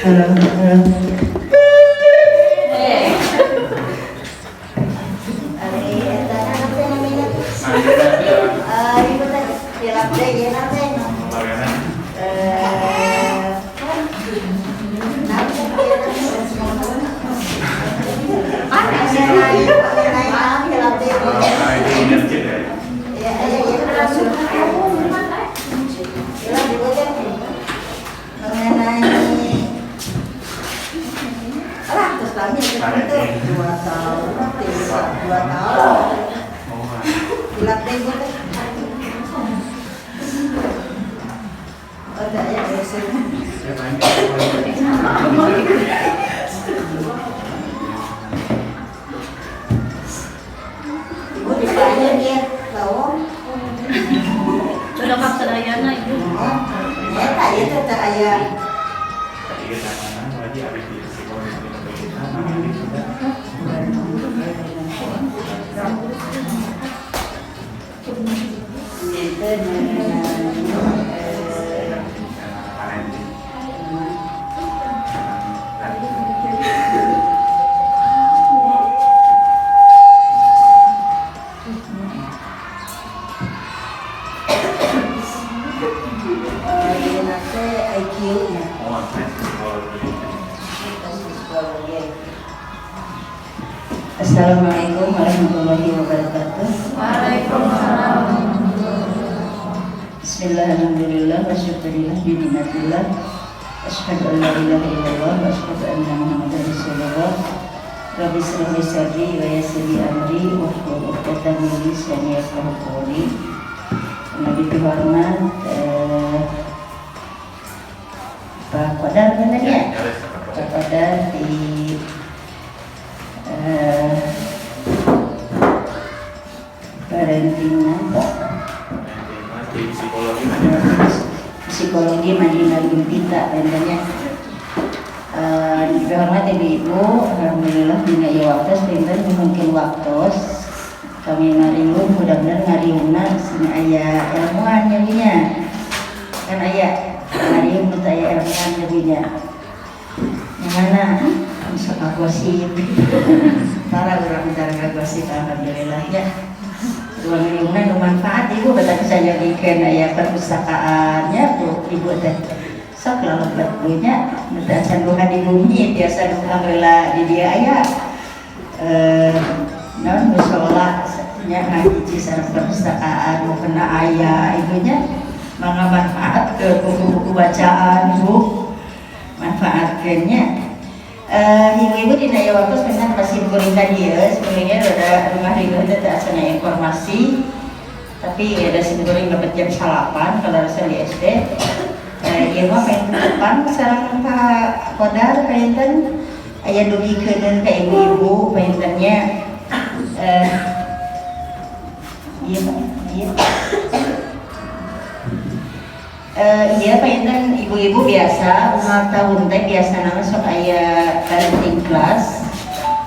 Halo, halo. Sudah kapsa dayana ibu. Assalamualaikum warahmatullahi wabarakatuh. Waalaikumsalam. Bismillahirrahmanirrahim. Wa syukurillah binimatillah. Asyhadu an la ilaha illallah wa asyhadu anna Muhammadar Rasulullah. Rabbi shrah li sadri wa yassir li amri wahlul 'uqdatam min lisani yafqahu qawli. Nabi terhormat Pak Qadar benar ya? Pak Qadar di karantina psikologi Madinah Gempita tentunya. Dihormati ibu, alhamdulillah dina ieu waktu pinten mungkin waktu kami mariung mudah-mudahan ngariungna sini aya ilmuwan jadinya kan aya ngariung teh aya ilmuwan jadinya mana bisa gosip para orang cara gosip alhamdulillah ya ruang lingkungan bermanfaat ibu betul saya jadikan aya perpustakaannya bu ibu teh sok lalu buatnya minta candukan di bumi biasa alhamdulillah di dia aya non musola nya ngaji sareng perpustakaan mau kena aya ibunya mangga manfaat ke buku-buku bacaan ibu manfaatkannya. Ibu-ibu di naya waktu sebenarnya masih berkuliah dia sebenarnya ada rumah ibu itu asana informasi tapi ada sebenarnya dapat jam 8 kalau saya di SD ibu pengen depan sareng Pak Qadar pengen aya dugikeun ka ibu-ibu pengennya iya pengen ibu-ibu biasa ulang tahun teh biasa nama sok aya parenting class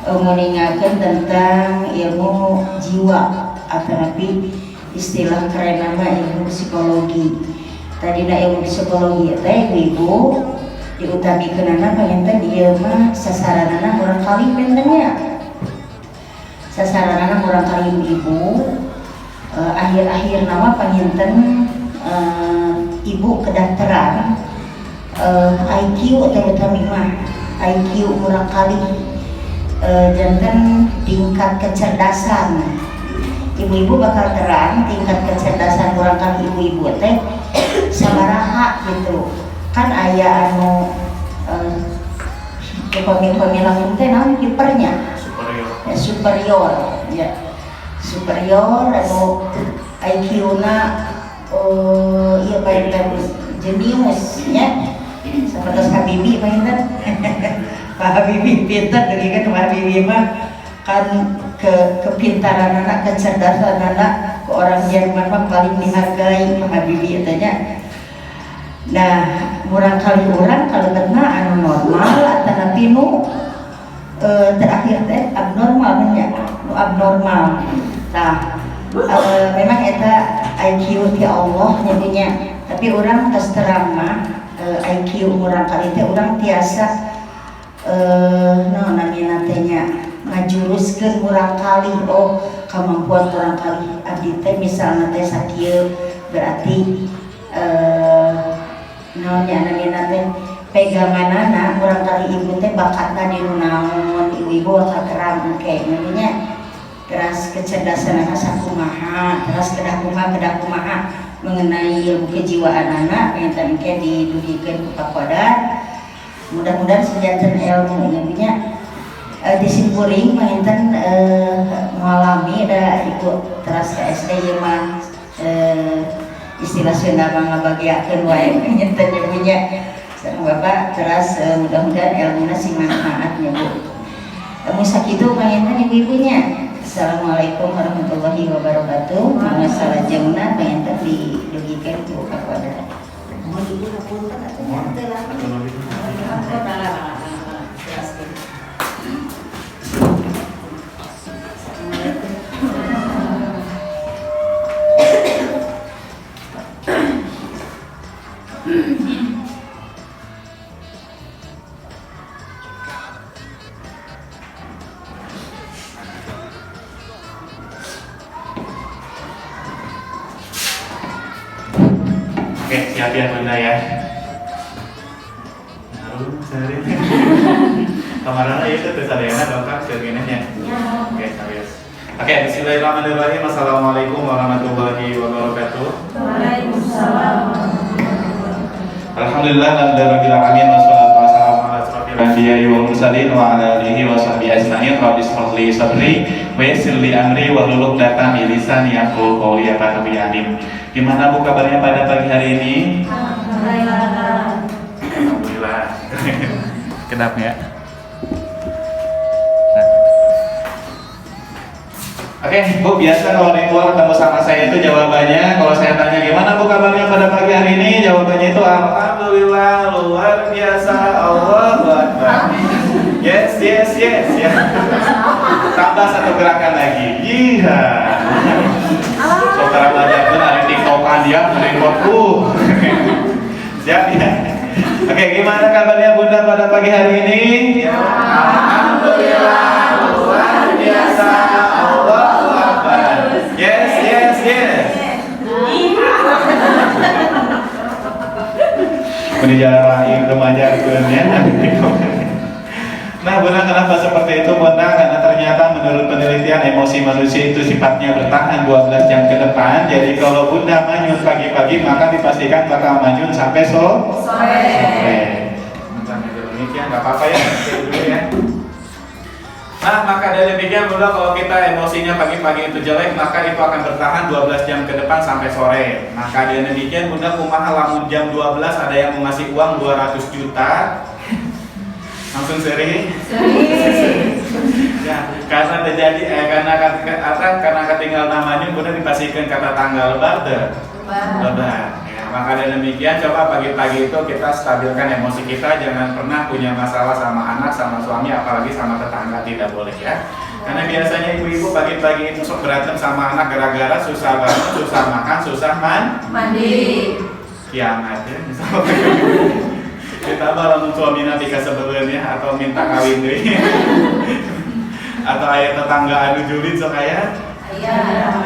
mengingatkan tentang ilmu jiwa terapi istilah keren nama ilmu psikologi tadi ilmu psikologi teh ibu diutamakeun pengen teh ieu mah sasaranana urang kali pentennya sasaranana urang kali ibu akhir-akhir nama panginten ibu kedokteran IQ terutama mah IQ murah kali jantan tingkat kecerdasan ibu-ibu bakal terang tingkat kecerdasan murah kali ibu-ibu teh sabaraha gitu kan aya anu pemilang teh naon kipernya superior superior anu IQ-na iya baik dan jeniusnya seperti Habibie mainan Pak Habibie pintar dari kan Pak Habibie mah kan kepintaran anak kecerdasan anak ke orang Jerman mah paling dihargai Pak Habibie katanya. Nah murang kali orang kalau kena anu normal atau napi nu terakhir teh abnormal nya abnormal. Nah memang eta IQ ti Allah jadinya tapi orang terus terang mah IQ urang kali teh urang tiasa namina tehnya ngajuruskeun urang kali kemampuan urang kali abdi teh misalna teh sakieu berarti namina teh peganganana urang kali ibu teh bakatna di naon ibu-ibu kakerang kayak namanya teras kecerdasan anak sakumaha teras kedah kumaha mengenai ilmu kejiwaan anak yang tadi didudukkan ke Kodar. Mudah-mudahan sejanten ilmu ilmunya disimpuring menginten mengalami ada ikut teras ke SD ya mah istilah Sunda ngabagiakeun wae menginten ilmunya sareng Bapak teras mudah-mudahan ilmunya sing manfaatnya Bu. Musakitu menginten ibu-ibunya. Assalamualaikum warahmatullahi wabarakatuh. Masalah jamna pengen didugikan ku Kodar. Mohon ibu ngapunten atuh teh lah. Oke, siap ya Bunda ya. Cari. Kamarana itu tersadana dongkak cerminnya. Oke, habis. Oke, bismillahirrahmanirrahim. Assalamualaikum warahmatullahi wabarakatuh. Waalaikumsalam. Alhamdulillah rabbil alamin wassalatu wassalamu ala asyrofil anbiya'i wal mursalin wa ala alihi wa sahbihi ajmain. Rabbi shrah li sadri wa yassir li amri wahlul 'uqdatam min lisani yafqahu qawli. Amin. Gimana Bu kabarnya pada pagi hari ini? Alhamdulillah. Kenapa ya? Oke, Bu, biasa kalau ritual ketemu sama saya itu jawabannya, kalau saya tanya gimana Bu kabarnya pada pagi hari ini, jawabannya itu alhamdulillah, luar biasa, Allahu Akbar. Yes ya. Tambah satu gerakan lagi. Iya. Saudara belajar pun hari TikTokan dia merekodku. Siap ya. Oke, gimana kabarnya Bunda pada pagi hari ini? Alhamdulillah, luar biasa, Allahu Akbar. Yes. Menjadi lain remaja ya. Nah Bunda, kenapa seperti itu Bunda? Karena ternyata menurut penelitian emosi manusia itu sifatnya bertahan 12 jam ke depan. Jadi kalau Bunda manyun pagi-pagi maka dipastikan bakal manyun sampai sore. Demikian nggak apa-apa ya, dulu ya. Nah maka dari demikian Bunda, kalau kita emosinya pagi-pagi itu jelek maka itu akan bertahan 12 jam ke depan sampai sore. Maka dari demikian Bunda, kumaha lamun jam 12 ada yang mau ngasih uang 200 juta langsung seri. Ya, karena terjadi karena ketinggal namanya Bunda dipastikan kata tanggal lebar. Ya, maka dari demikian coba pagi-pagi itu kita stabilkan emosi kita, jangan pernah punya masalah sama anak, sama suami, apalagi sama tetangga, tidak boleh ya. Karena biasanya ibu-ibu pagi-pagi itu sok berantem sama anak gara-gara susah bangun, susah makan, susah mandi. Kiamat ya, misalnya. Kita lamun suami nanti sebelumnya atau minta kawin deh. Atau ayah tetangga anu julid sok aya.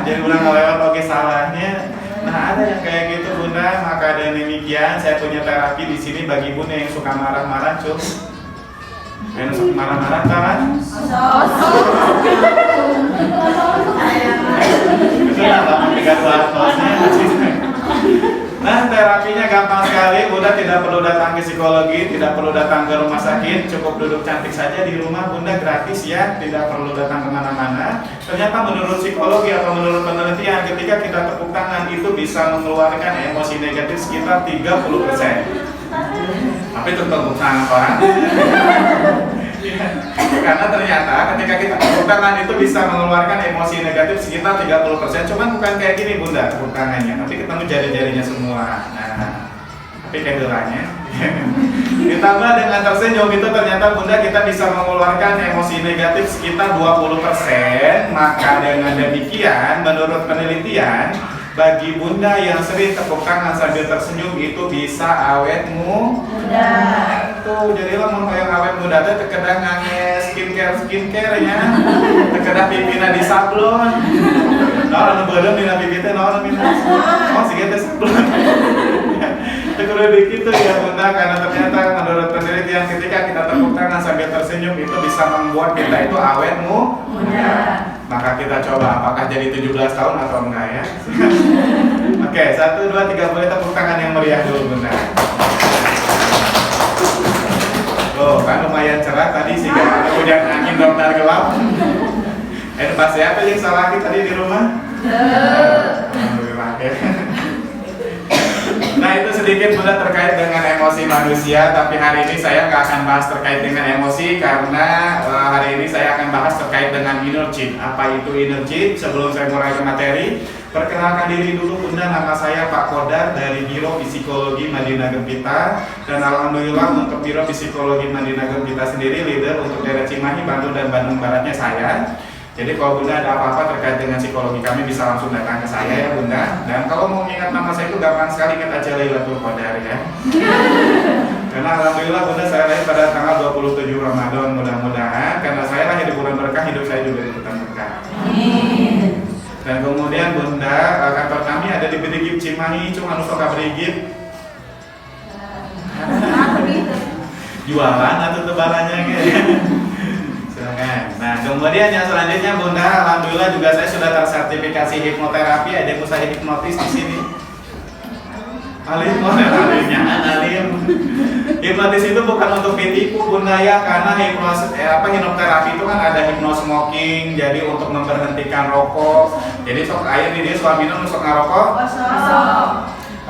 Jadi ulang ngelewat oke salahnya. Nah ada yang kayak gitu Bunda, maka dari demikian saya punya terapi di sini bagi Bunda yang suka marah-marah cuk. Yang suka marah-marah kan? Itu lah tiga tosnya. Nah terapinya gampang sekali, Bunda tidak perlu datang ke psikologi, tidak perlu datang ke rumah sakit, cukup duduk cantik saja di rumah Bunda, gratis ya, tidak perlu datang kemana-mana. Ternyata menurut psikologi atau menurut penelitian, ketika kita tepuk tangan itu bisa mengeluarkan emosi negatif sekitar 30%. Tapi itu tepuk tangan apa? Karena ternyata ketika kita tepuk tangan itu bisa mengeluarkan emosi negatif sekitar 30%. Cuman bukan kayak gini Bunda tepuk tangannya, tapi ketemu jari-jarinya semua. Nah, tapi kegerannya ditambah dengan tersenyum itu ternyata Bunda kita bisa mengeluarkan emosi negatif sekitar 20%. Maka dengan demikian menurut penelitian Bagi bunda yang sering tepuk tangan sambil tersenyum itu bisa awet muda. Tuh, jadi lamun yang awet muda teh terkadang nganges skincare nya. Terkadang pipina di sablon. Nah, anu beudem dina pipi teh naon mina? Oh, siga teh sablon. Kudu dikitu ya bunda, karena ternyata menurut penelitian ketika kita tepuk tangan sambil tersenyum itu bisa membuat kita itu awet muda. Maka kita coba apakah jadi 17 tahun atau enggak ya. Oke, 1, 2, 3 boleh tepuk tangan yang meriah dulu bunda. Oh, kan lumayan cerah tadi sih kan hujan angin dokter gelap. Pas siapa yang salah tadi di rumah? Alhamdulillah ya. Nah itu sedikit bunda terkait dengan emosi manusia, tapi hari ini saya nggak akan bahas terkait dengan emosi karena hari ini saya akan bahas terkait dengan inner child. Apa itu inner child? Sebelum saya mulai ke materi, perkenalkan diri dulu bunda, nama saya Pak Kodar dari Biro Psikologi Madinah Gempita, dan alhamdulillah untuk Biro Psikologi Madinah Gempita sendiri leader untuk daerah Cimahi, Bantul dan Bandung Baratnya saya. Jadi kalau bunda ada apa-apa terkait dengan psikologi kami bisa langsung datang ke saya ya bunda. Dan kalau mau ingat nama saya itu gampang sekali, ingat aja Lailatul Qadar ya. Karena alhamdulillah bunda saya lahir pada tanggal 27 Ramadan, mudah-mudahan karena saya lahir di bulan berkah, hidup saya juga ikutan berkah. Dan kemudian bunda, kantor kami ada di Berigip Cimahi, cuma anu sok Berigip. Jualan atau tebalannya gitu. Nah kemudian yang selanjutnya bunda, alhamdulillah juga saya sudah tersertifikasi hipnoterapi, ada usaha hipnotis di sini. Alim, alim. Hipnotis itu bukan untuk ditipu bunda ya, karena hipnoterapi itu kan ada hipnosmoking, jadi untuk memberhentikan rokok. Jadi sok air ini suami minum sok ngarokok.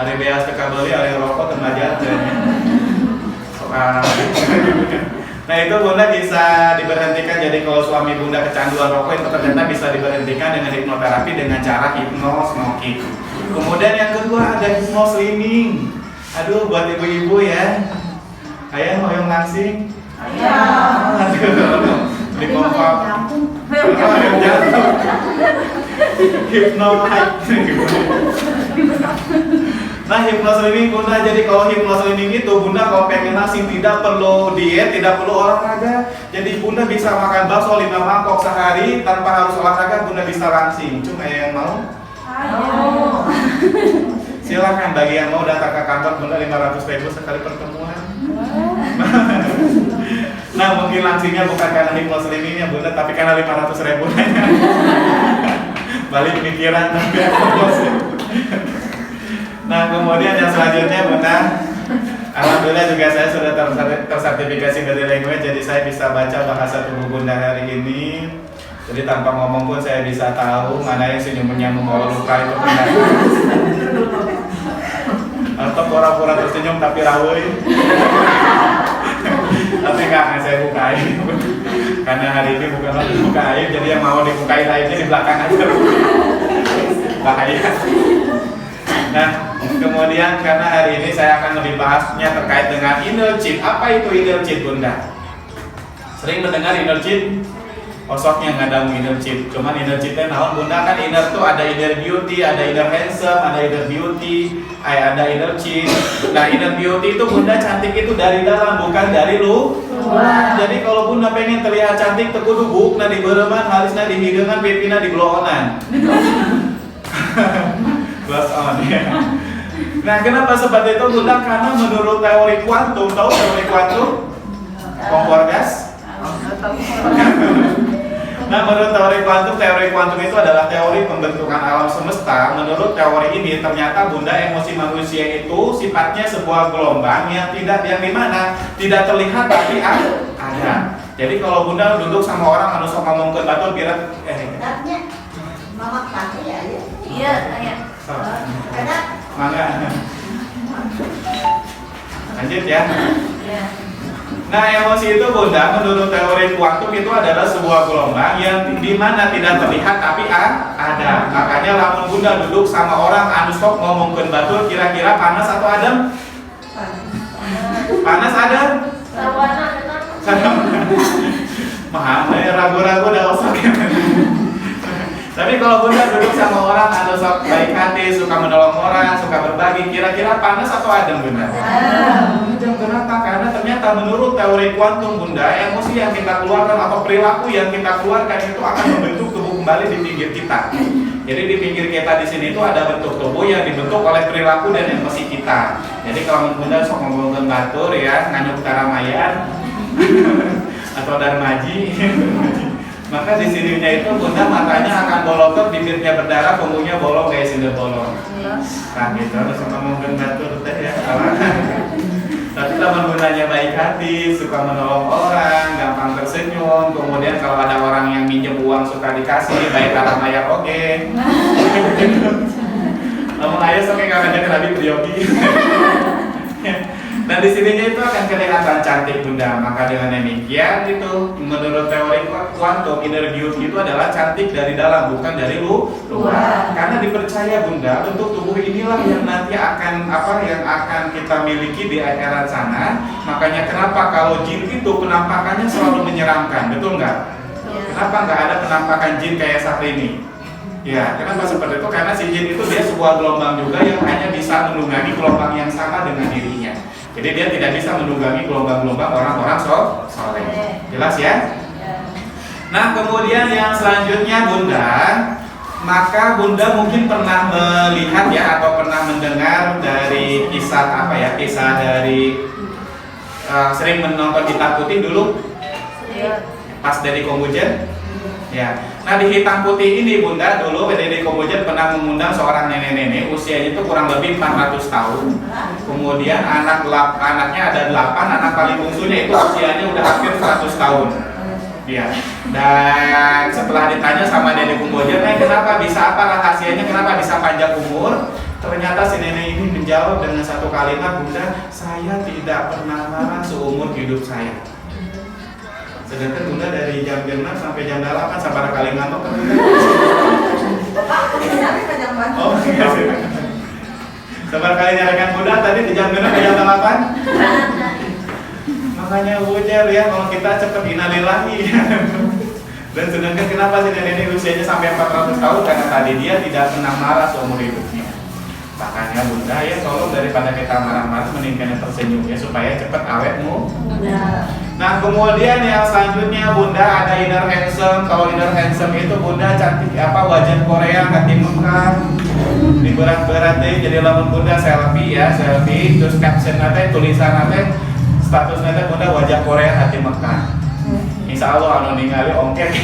Ada beas teka beli, ada rokok temajan. Sok Nah itu bunda bisa diberhentikan, jadi kalau suami bunda kecanduan rokok itu ternyata bisa diberhentikan dengan hipnoterapi dengan cara hipnosmoking. Kemudian yang kedua ada hipnoslimming. Aduh buat ibu-ibu ya, ayah hoyong langsing. Aduh, di kompak. Hoyong jantung. Nah hipnoslimming bunda, jadi kalau hipnoslimming itu bunda kalau pengen langsing tidak perlu diet, tidak perlu olahraga. Jadi bunda bisa makan bakso 5 mangkok sehari tanpa harus olahraga, bunda bisa langsing. Cuma yang mau? Silakan bagi yang mau datang ke kantor bunda, 500.000 sekali pertemuan. Nah mungkin langsingnya bukan karena hipnoslimmingnya bunda, tapi karena 500.000 balik pikiran tapi Nah kemudian yang selanjutnya bunda, alhamdulillah juga saya sudah tersertifikasi body language, jadi saya bisa baca bahasa tubuh bunda hari ini. Jadi tanpa ngomong pun saya bisa tahu mana yang senyumnya membawa luka itu benar. Atau pura-pura tersenyum tapi rawui. Tapi nggak saya bukain. Karena hari ini bukan lagi buka aib, jadi yang mau dibukain aibnya di belakang aja. Bahaya. Nah, kemudian karena hari ini saya akan lebih bahasnya terkait dengan inner child. Apa itu inner child bunda? Sering mendengar inner child? Osoknya nggak ada inner child. Cuman inner childnya naon bunda, kan inner tuh ada inner beauty, ada inner handsome, ada inner beauty, ada inner child. Nah inner beauty itu bunda cantik itu dari dalam, bukan dari luar. Jadi kalau bunda pengen terlihat cantik, tekudu bukna di bereman, halisna di hidangan, pipina di blowonan. Plus on ya. Nah kenapa seperti itu bunda? Karena menurut teori kuantum, tahu teori kuantum? Kompor gas? Nah menurut teori kuantum itu adalah teori pembentukan alam semesta. Menurut teori ini ternyata bunda emosi manusia itu sifatnya sebuah gelombang yang dimana tidak terlihat tapi ada. Jadi kalau bunda duduk sama orang anu sok ngomong ke batur kira mama kaki ya? Iya, ayah. Ada? Mangga. Lanjut ya. Nah emosi itu bunda menurut teori kuantum itu adalah sebuah gelombang yang dimana tidak terlihat tapi ada. Makanya lamun bunda duduk sama orang anu sok ngomongkeun batur kira-kira panas atau adem? Panas adem? Sarwana Mahal, ragu-ragu dah usah. Tapi kalau bunda duduk sama orang anu sosok baik hati, suka menolong orang, suka berbagi. Kira-kira panas atau adem Bunda? Adem. Kenapa? Karena ternyata menurut teori kuantum Bunda, emosi yang kita keluarkan atau perilaku yang kita keluarkan itu akan membentuk tubuh kembali di pinggir kita. Jadi di pinggir kita di sini itu ada bentuk tubuh yang dibentuk oleh perilaku dan emosi kita. Jadi kalau Bunda sok ngomongin batur ya, nganyuk taramayan atau darmaji, maka di sininya itu Bunda matanya akan bolotot, bibirnya berdarah, punggungnya bolong kayak sindel bolong. Nah gitu, harus ngomongin batur teh ya. Tapi teman Bundanya baik hati, suka menolong orang, gampang tersenyum. Kemudian kalau ada orang yang minjem uang suka dikasih, baik dalam ayah oke. Namun ayah sok nggak ada kerabi priyogi. Dan di sininya itu akan kelihatan cantik Bunda. Maka dengan demikian itu menurut teori kuantum energi itu adalah cantik dari dalam bukan dari luar. Karena dipercaya Bunda bentuk tubuh inilah yang nanti akan yang akan kita miliki di akhirat sana. Makanya kenapa kalau jin itu penampakannya selalu menyeramkan, betul nggak? Kenapa nggak ada penampakan jin kayak saat ini? Ya, kenapa seperti itu? Karena si jin itu dia sebuah gelombang juga yang hanya bisa menunggangi gelombang yang sama dengan dirinya. Jadi dia tidak bisa menunggangi gelombang-gelombang orang-orang soleh. Jelas ya? Nah kemudian yang selanjutnya Bunda, maka Bunda mungkin pernah melihat ya atau pernah mendengar dari kisah kisah dari sering menonton Hitam Putih dulu pas dari Kombujen. Ya, nah di Hitam Putih ini Bunda dulu Deddy Kombujen pernah mengundang seorang nenek-nenek usianya itu kurang lebih 400 tahun. Kemudian anaknya ada 8, anak paling bungsunya itu usianya udah hampir 100 tahun. Ya. Dan setelah ditanya sama Deddy Kombujen, kenapa bisa apa rahasianya, kenapa bisa panjang umur? Ternyata si nenek ini menjawab dengan satu kalimat, Bunda, saya tidak pernah marah seumur hidup saya. Sedangkan Bunda dari jam 6 sampai jam 8 sampai kali ngantuk kan Bunda? Oh iya sih. Sampai kali nyarikan Bunda tadi di jam 6 sampai jam 8. Makanya wajar ya kalau kita cepet innalillahi. Dan sedangkan kenapa sih nenek usianya sampai 400 tahun? Karena tadi dia tidak pernah marah seumur hidupnya. Makanya Bunda ya tolong daripada kita marah-marah mendingan tersenyum ya supaya cepet awetmu. Nah kemudian yang selanjutnya Bunda ada inner handsome. Kalau inner handsome itu Bunda cantik wajah Korea hati Mekah. Di berat-berat deh jadi lamun Bunda selfie ya selfie terus caption tulisan status Bunda wajah Korea hati Mekah. Insya Allah anu ningali ongkek.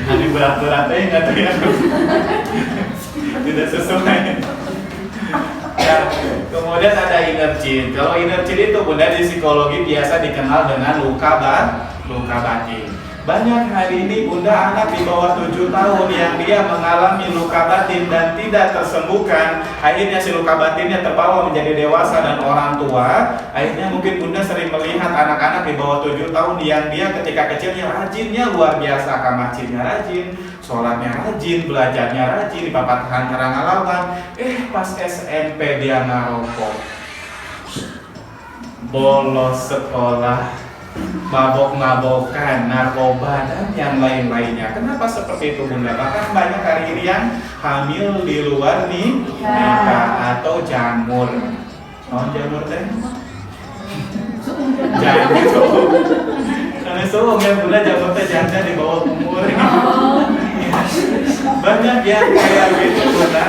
Anu berat-berat deh nggak tahu ya. Tidak sesuai. Ya, kemudian ada inner chin. Kalau inner chin itu Bunda di psikologi biasa dikenal dengan luka batin. Banyak hari ini Bunda anak di bawah 7 tahun yang dia mengalami luka batin dan tidak tersembuhkan. Akhirnya si luka batinnya terbawa menjadi dewasa dan orang tua. Akhirnya mungkin Bunda sering melihat anak-anak di bawah 7 tahun yang dia ketika kecilnya rajinnya luar biasa, kamasjidnya rajin, sholatnya rajin, belajarnya rajin, di papatahan karangalawan. Pas SMP dia ngerokok, bolos sekolah, mabok-mabokan, narkoba dan yang lain-lainnya. Kenapa seperti itu Bunda? Bahkan banyak hari ini yang hamil di luar nikah atau jamur. Jamur teh? Jamur. Karena suung ya Bunda, jamur teh janda di bawah umur. Banyak yang kayak gitu Bunda.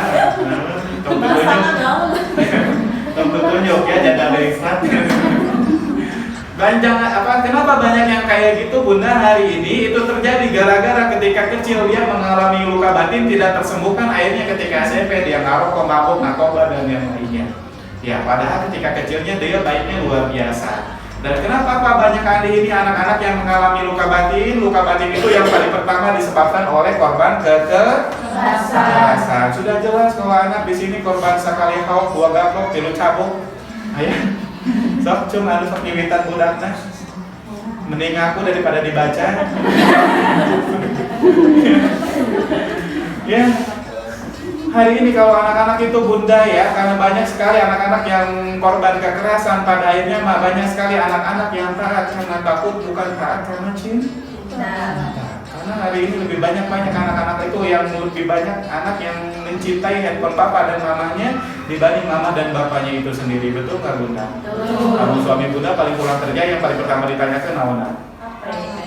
Tentu tunjuk ya janda dari kenapa banyak yang kayak gitu Bunda hari ini? Itu terjadi gara-gara ketika kecil dia mengalami luka batin tidak tersembuhkan, akhirnya ketika SMP dia ngerokok, mabuk, narkoba dan yang lainnya. Ya, padahal ketika kecilnya dia baiknya luar biasa. Dan kenapa banyak hari ini anak-anak yang mengalami luka batin? Luka batin itu yang paling pertama disebabkan oleh korban kekerasan. Sudah jelas kalau anak di sini korban sekali hauk, 2 gaplok, 3 cabuk. Ayah. Sok cuma harus pemiwitan budaknya. Mending aku daripada dibaca. Ya. Hari ini kalau anak-anak itu Bunda ya, karena banyak sekali anak-anak yang korban kekerasan, pada akhirnya banyak sekali anak-anak yang taat karena takut, bukan taat karena cinta. Karena hari ini lebih banyak anak-anak itu yang lebih banyak anak yang mencintai handphone papa dan mamanya dibanding mama dan bapaknya itu sendiri. Betul nggak Bunda? Betul. Kamu suami Bunda paling pulang kerja yang paling pertama ditanyakan naona. Apa ya?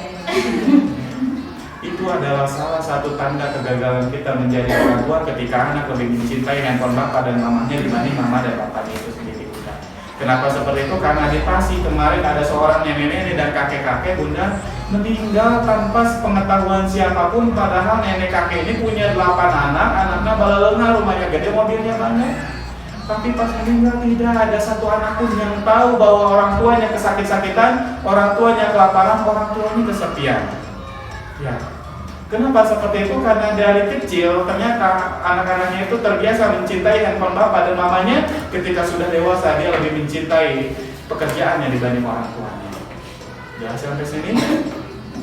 Itu adalah salah satu tanda kegagalan kita menjadi orang tua ketika anak lebih mencintai handphone bapak dan mamanya dibanding mama dan bapaknya itu sendiri Bunda. Kenapa seperti itu? Karena di Pasi kemarin ada seorang nenek-nenek dan kakek-kakek Bunda meninggal tanpa pengetahuan siapapun, padahal nenek kakek ini punya 8 anak, anaknya balalenga, rumahnya gede, mobilnya banyak. Tapi pas meninggal tidak ada satu anak pun yang tahu bahwa orang tuanya kesakit-sakitan, orang tuanya kelaparan, orang tuanya kesepian. Ya. Kenapa seperti itu? Karena dari kecil ternyata anak-anaknya itu terbiasa mencintai handphone bapak dan mamanya. Ketika sudah dewasa dia lebih mencintai pekerjaannya dibanding orang tuanya. Jelas sampai sini?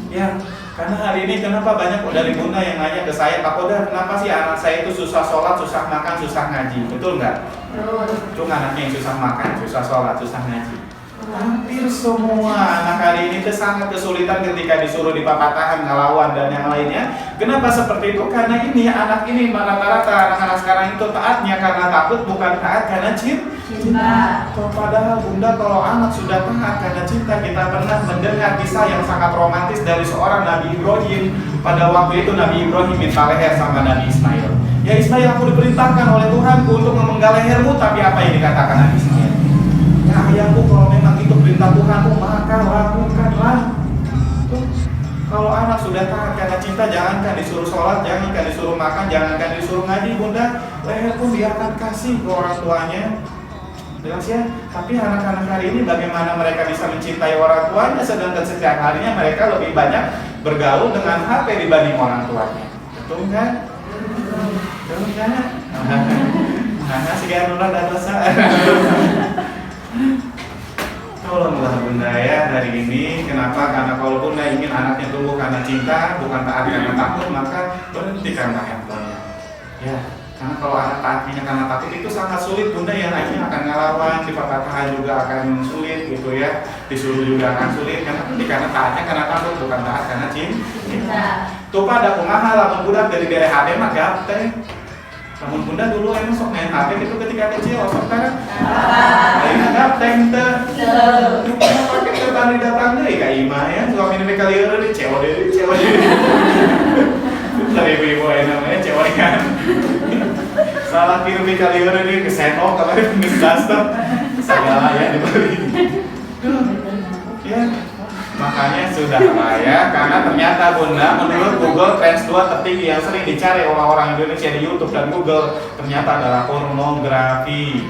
Ya, karena hari ini kenapa banyak dari Bunda yang nanya ke saya, Pak Koda, kenapa sih anak saya itu susah sholat, susah makan, susah ngaji? Betul nggak? Betul. Cuma anaknya yang susah makan, susah sholat, susah ngaji. Hampir semua anak hari ini itu sangat kesulitan ketika disuruh dipapatahan, ngelawan dan yang lainnya. Kenapa seperti itu? Karena ini anak ini rata-rata anak-anak sekarang itu taatnya karena takut, bukan taat karena cinta. Padahal Bunda, kalau anak sudah taat karena cinta, kita pernah mendengar kisah yang sangat romantis dari seorang Nabi Ibrahim. Pada waktu itu Nabi Ibrahim minta leher sama Nabi Ismail. Ya Ismail, aku diperintahkan oleh Tuhanku untuk memenggal lehermu, tapi apa yang dikatakan Nabi Ismail? Ya ayahku, kalau memang itu perintah Tuhanku, maka lakukanlah. Tuh. Kalau anak sudah taat karena cinta, jangankan disuruh sholat, jangankan disuruh makan, jangankan disuruh ngaji Bunda, leher pun dia akan kasih ke orang tuanya. Jelas ya? Tapi anak-anak hari ini bagaimana mereka bisa mencintai orang tuanya, sedangkan setiap harinya mereka lebih banyak bergaul dengan HP dibanding orang tuanya. Betul kan? Betul kan? Nah, sekian dulu dan dosa. Tolonglah Bunda ya hari ini. Kenapa? Karena kalau Bunda ingin anaknya tumbuh karena cinta, bukan taat karena takut, maka berhentikanlah handphonenya. Ya, karena kalau anak taatnya karena takut itu sangat sulit Bunda ya, akhirnya akan ngelawan, dipapatahan juga akan sulit gitu ya, disuruh juga akan sulit karena taatnya karena takut, bukan taat karena cinta. Tuh pada kumaha lamun budak dari daerah HP mah gapteng. Namun Bunda dulu emang sok main HP gitu ketika kecil, sok kan? Akhirnya gapteng teh. Pakai terbang datang deh kayak Ima ya, suami ini kali ini cewek deh. Dari ibu namanya cewek kan. Salah kirim kali ini ke Senok kemarin ngestas tuh. Segala ya dibeli. Ya. Makanya sudah lah ya, karena ternyata Bunda menurut Google Trends 2 tertinggi yang sering dicari oleh orang Indonesia di YouTube dan Google ternyata adalah pornografi.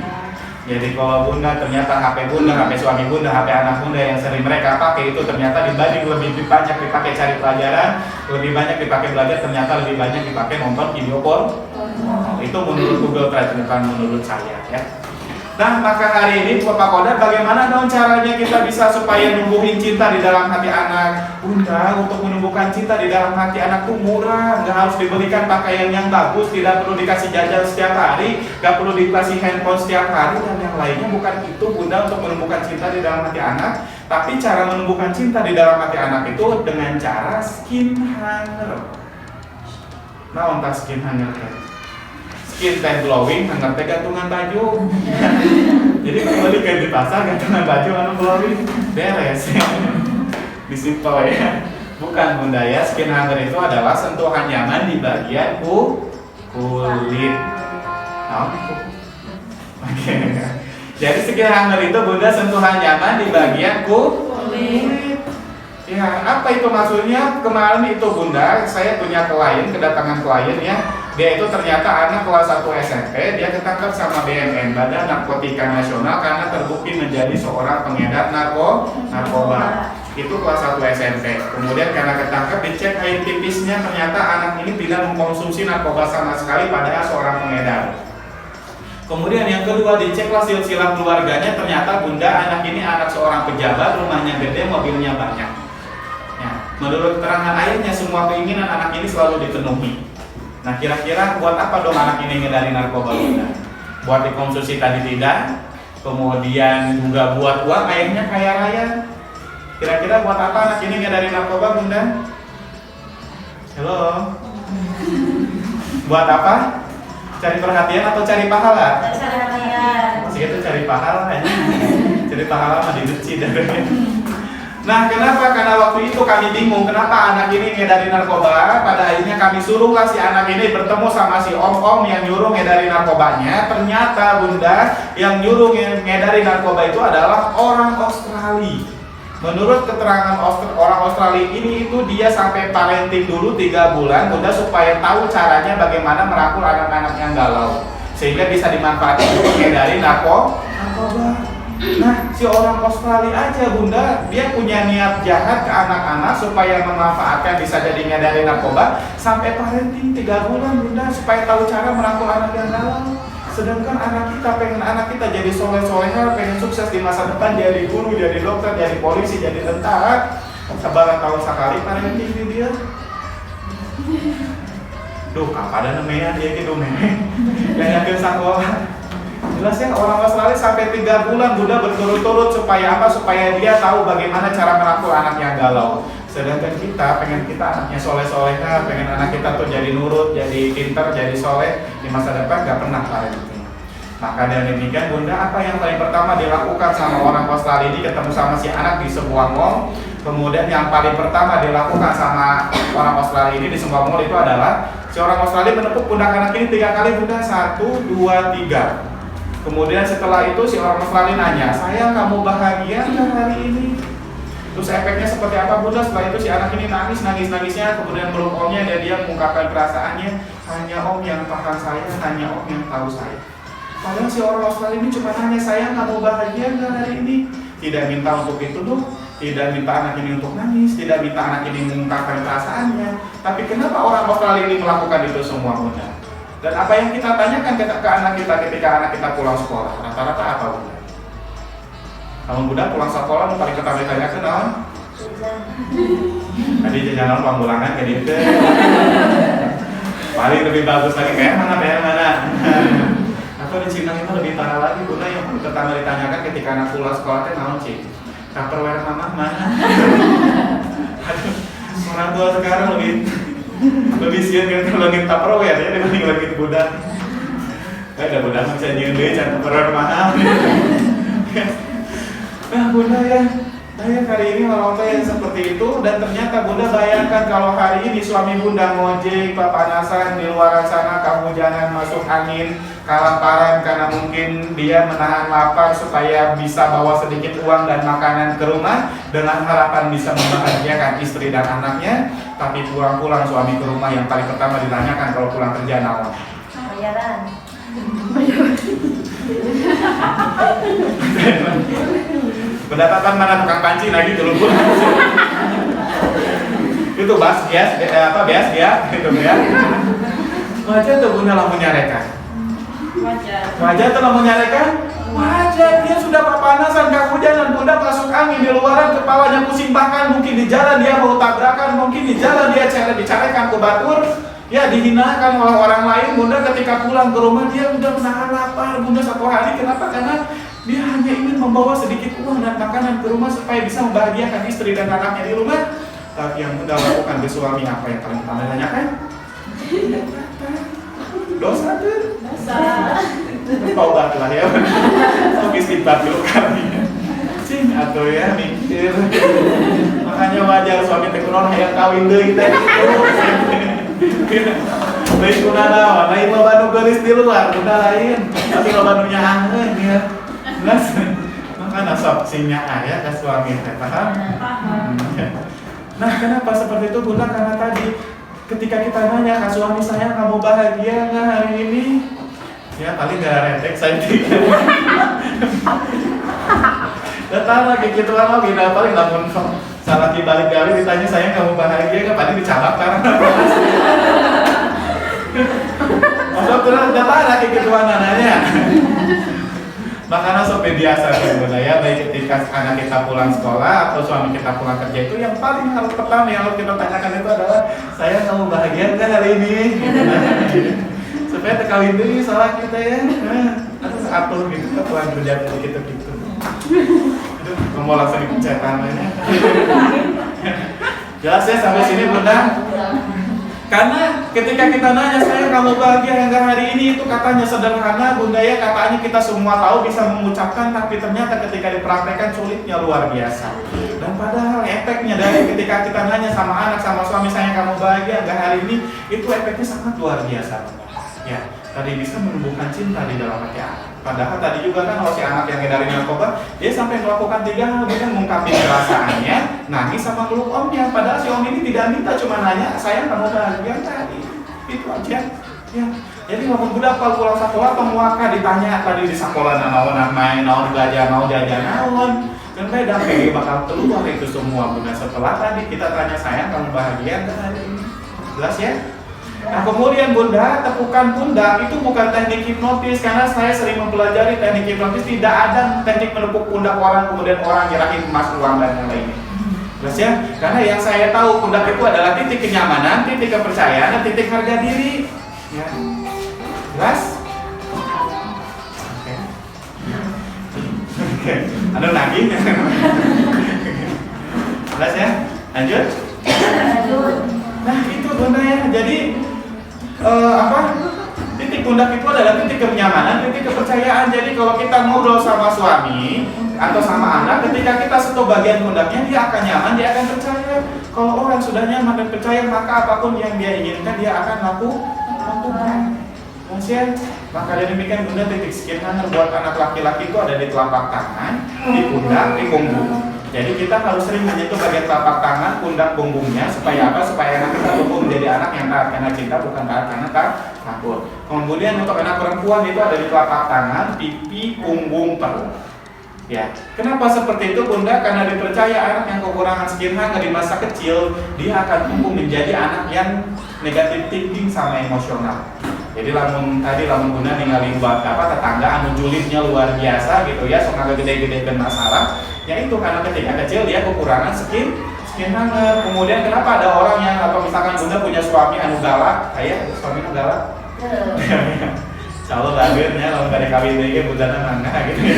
Jadi kalau Bunda ternyata HP Bunda, HP suami Bunda, HP anak Bunda yang sering mereka pakai itu ternyata dibanding lebih banyak dipakai cari pelajaran, lebih banyak dipakai belajar, ternyata lebih banyak dipakai nonton video porno. Itu menurut Google Trends, bukan menurut saya ya. Nah, maka hari ini Bapak Koda, bagaimana dong caranya kita bisa supaya numbuhin cinta di dalam hati anak? Bunda, untuk menumbuhkan cinta di dalam hati anak itu murah, nggak harus dibelikan pakaian yang bagus, tidak perlu dikasih jajan setiap hari, nggak perlu dikasih handphone setiap hari dan yang lainnya. Bukan itu Bunda untuk menumbuhkan cinta di dalam hati anak, tapi cara menumbuhkan cinta di dalam hati anak itu dengan cara skin hanger. Nah, untuk skin hanger skin teh glowing, hanger teh gantungan baju. Jadi kalau di pasar gantungan baju anu glowing beres. Disimpel ya. Bukan Bunda ya, skin hanger itu adalah sentuhan nyaman di bagian kulit. Oke. Jadi skin hanger itu Bunda sentuhan nyaman di bagian kulit. Ya, apa itu maksudnya? Kemarin itu Bunda, saya punya klien, kedatangan klien ya. Dia itu ternyata anak kelas 1 SMP, dia ketangkap sama BNN, Badan Narkotika Nasional, karena terbukti menjadi seorang pengedar narkoba. Itu kelas 1 SMP. Kemudian karena ketangkap, dicek air tipisnya, ternyata anak ini tidak mengkonsumsi narkoba sama sekali, padahal seorang pengedar. Kemudian yang kedua, diceklah silsilah keluarganya, ternyata Bunda anak ini anak seorang pejabat, rumahnya gede, mobilnya banyak. Ya, menurut keterangan ayahnya, semua keinginan anak ini selalu dipenuhi. Nah, kira-kira buat apa dong anak ini ngedari narkoba Bunda? Buat dikonsumsi tadi tidak, kemudian juga buat uang, ayahnya kaya raya. Kira-kira buat apa anak ini ngedari narkoba Bunda? Halo. Buat apa? Cari perhatian atau cari pahala? Cari perhatian. Masih itu cari pahala aja. Cari pahala mah dibenci dah. Nah, kenapa? Karena waktu itu kami bingung kenapa anak ini ngedari narkoba. Pada akhirnya kami suruhlah si anak ini bertemu sama si om-om yang nyuruh ngedari narkobanya. Ternyata bunda, yang nyuruh ngedari narkoba itu adalah orang Australia. Menurut keterangan orang Australia ini itu dia sampai parenting dulu 3 bulan bunda supaya tahu caranya bagaimana merangkul anak-anak yang galau sehingga bisa dimanfaatkan untuk ngedari narkoba. Nah, si orang Australia aja bunda, dia punya niat jahat ke anak-anak supaya memanfaatkan bisa jadi ngedari narkoba sampai parenting 3 bulan bunda supaya tahu cara merangkul anak yang galau. Sedangkan pengen anak kita jadi soleh-soleha, pengen sukses di masa depan, jadi guru, jadi dokter, jadi polisi, jadi tentara. Sabaran tahun sekali parenting di dia. Duh, kapan namanya dia gitu nih? Yang yakin sekolah. Jelas ya, orang Australia sampai 3 bulan bunda berturut-turut supaya apa? Supaya dia tahu bagaimana cara merangkul anak yang galau. Sedangkan kita pengen kita anaknya soleh-soleha, pengen anak kita tuh jadi nurut, jadi pintar, jadi soleh di masa depan, gak pernah parenting. Maka dari demikian bunda, apa yang paling pertama dilakukan sama orang Australia ini ketemu sama si anak di sebuah mall. Kemudian yang paling pertama dilakukan sama orang Australia ini di sebuah mall itu adalah si orang Australia menepuk pundak anak ini 3 kali bunda, 1, 2, 3. Kemudian setelah itu si orang Australia nanya, sayang kamu bahagia nggak hari ini? Terus efeknya seperti apa bunda? Setelah itu si anak ini nangis-nangisnya, kemudian meluk omnya dan dia mengungkapkan perasaannya, hanya om yang paham saya, hanya om yang tahu saya. Padahal si orang Australia ini cuma nanya, sayang kamu bahagia nggak hari ini? Tidak minta untuk itu loh, tidak minta anak ini untuk nangis, tidak minta anak ini mengungkapkan perasaannya. Tapi kenapa orang Australia ini melakukan itu semua bunda? Dan apa yang kita tanyakan ke anak kita ketika anak kita pulang sekolah? Rata-rata apa bunda? Kalau bunda pulang sekolah paling pertama ditanyakan naon? Tadi jajanan panggulangan kayak gitu. Paling lebih bagus lagi kayak mana? Atau di Cina itu lebih parah lagi bunda, yang pertama ditanyakan ketika anak pulang sekolah teh naon sih? Tupperware mama mana? Aduh, orang tua sekarang lebih sian kan kalau ngin Tupperware ya dibanding lagi budak. Ada budak bisa nyeun deui can Tupperware mahal. Nah bunda ya, hari ini orang tua yang seperti itu. Dan ternyata bunda bayangkan kalau hari ini suami bunda ngojek papanasan di luar sana, kehujanan, masuk angin, kelaparan karena mungkin dia menahan lapar supaya bisa bawa sedikit uang dan makanan ke rumah dengan harapan bisa membahagiakan istri dan anaknya. Tapi pulang-pulang suami ke rumah yang paling pertama ditanyakan kalau pulang kerja naon? Bayaran. Pendapatan mana tukang panci lagi dulu pun. Itu bas gas bias ya gitu ya. Wajar tuh bunda lamun nyarekan. Wajar tuh lamun nyarekan. Wajar dia sudah papanasan kehujanan bunda masuk angin di luaran kepalanya pusing bahkan mungkin di jalan dia mau tabrakan mungkin di jalan dia dicarekan ke batur. Ya dihinakan oleh orang lain bunda ketika pulang ke rumah dia udah menahan lapar bunda 1 hari. Kenapa? Karena dia hanya ingin membawa sedikit uang dan makanan ke rumah supaya bisa membahagiakan istri dan anaknya di rumah. Tapi yang bunda lakukan ke suami apa yang paling pertama tanyakan? Dosa tuh. Dosa. Taubatlah ya. Istighfar dulu kami. Sing atau ya mikir. Makanya wajar suami teh kunaon hayang kawin deui teh. Lain kunana, lain loba nu geulis di luar, bunda lain. Tapi loba nu nyaangkeun ya. Jelas. Makana sok sing nyaah ya ka suami teh, paham? Nah, kenapa seperti itu bunda? Karena tadi ketika kita nanya ke suami saya, kamu bahagia nggak hari ini? Ya paling gak retek saya tidak. Datang lagi gitu kan lagi paling lamun salah dibalik kali ditanya saya kamu bahagia nggak? Paling dicabak karena. Maksud terus datang lagi gitu nanya. Makanya sampai biasa sebenarnya baik ketika anak kita pulang sekolah atau suami kita pulang kerja itu yang paling harus pertama yang harus kita tanyakan itu adalah saya kamu bahagia nggak hari ini? Supaya terkawin dulu salah kita ya. Atau seatur gitu kita pulang kerja gitu. Aduh, mau langsung dipencet tangannya. Jelas ya sampai sini bunda? Karena ketika kita nanya, saya kamu bahagia hingga hari ini, itu katanya sederhana bunda ya, katanya kita semua tahu bisa mengucapkan, tapi ternyata ketika dipraktekkan sulitnya luar biasa. Dan padahal efeknya dari ketika kita nanya sama anak, sama suami, saya kamu bahagia hingga hari ini, itu efeknya sangat luar biasa bunda. Ya, tadi bisa menumbuhkan cinta di dalam hati anak. Padahal tadi juga kan kalau si anak yang ngedarin narkoba, dia sampai melakukan 3 hal, dia mengungkapin perasaannya, nangis sama peluk omnya. Padahal si om ini tidak minta, cuma nanya, sayang kamu bahagia tadi, itu aja. Ya, jadi walaupun budak kalau pulang sekolah, pemuaka ditanya tadi di sekolah naon main, naon belajar, naon jajan, naon. Dan beda kayak bakal keluar itu semua bunda setelah tadi kita tanya sayang kamu bahagia hari ini. Jelas ya? Nah kemudian bunda, tepukan pundak itu bukan teknik hipnotis, karena saya sering mempelajari teknik hipnotis, tidak ada teknik menepuk pundak orang kemudian orang nyerahin emas uang dan yang lainnya. Jelas ya? Karena yang saya tahu pundak itu adalah titik kenyamanan, titik kepercayaan, dan titik harga diri. Ya. Jelas? Oke. Ada lagi? Jelas ya? Lanjut? Nah itu bunda ya, jadi titik pundak itu adalah titik kenyamanan, titik kepercayaan. Jadi kalau kita ngobrol sama suami atau sama anak, ketika kita sentuh bagian pundaknya, dia akan nyaman, dia akan percaya. Kalau orang sudah nyaman dan percaya, maka apapun yang dia inginkan, dia akan lakukan. Maksudnya, maka dari demikian bunda, titik skin hunter buat anak laki-laki itu ada di telapak tangan, di pundak, di punggung. Jadi kita harus sering menyentuh bagian telapak tangan, pundak, punggungnya, supaya apa? Supaya anak kita tumbuh menjadi anak yang taat karena cinta, bukan taat karena takut. Kemudian untuk anak perempuan itu ada di telapak tangan, pipi, punggung, perut. Ya, kenapa seperti itu bunda? Karena dipercaya anak yang kekurangan skin hunter di masa kecil, dia akan tumbuh menjadi anak yang negatif thinking sama emosional. Jadi lamun bunda ninggalin buat tetangga anu julidnya luar biasa gitu ya, sok gede-gede dan masalah. Ya itu karena ketika kecil dia kekurangan skin hunter. Kemudian kenapa ada orang yang atau misalkan bunda punya suami anu galak, kayak suami anu galak? Kalau lahirnya kalau nggak dikawin lagi bunda nangga gitu ya.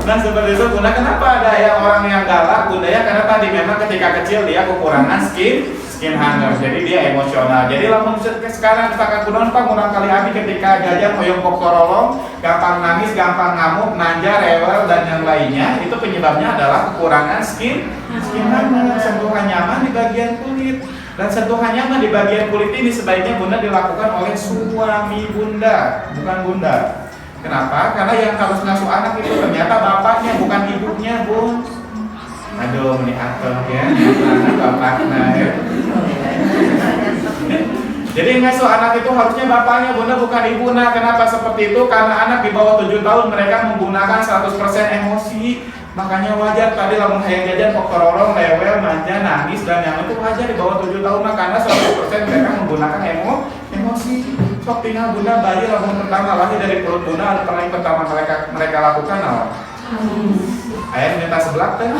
Nah seperti itu bunda, kenapa ada yang orang yang galak bunda ya? Karena tadi memang ketika kecil dia kekurangan skin hunter, jadi dia emosional. Jadi lamun sekarang misalkan kunon pak kurang kali abi ketika jajan hoyong kok torolong, gampang nangis, gampang ngamuk, manja, rewel dan yang lainnya, itu penyebabnya adalah kekurangan skin hunter, sentuhan nyaman di bagian kulit. Dan sentuhan nyaman di bagian kulit ini sebaiknya bunda dilakukan oleh suami bunda, bukan bunda. Kenapa? Karena yang harus ngasuh anak itu ternyata bapaknya, bukan ibunya bun. Aduh, ini atau ya, bapaknya ya. Jadi ngasuh anak itu harusnya bapaknya bunda, bukan ibu. Nah kenapa seperti itu? Karena anak di bawah 7 tahun mereka menggunakan 100% emosi. Makanya wajar tadi lamun hayang jajan kok kororong, lewel, manja, nangis dan yang itu wajar di bawah 7 tahun. Nah karena 100% mereka menggunakan emosi. Sok tinggal bunda bayi lamun pertama lahir dari perut bunda, paling pertama mereka lakukan apa? Ayah minta sebelah kan?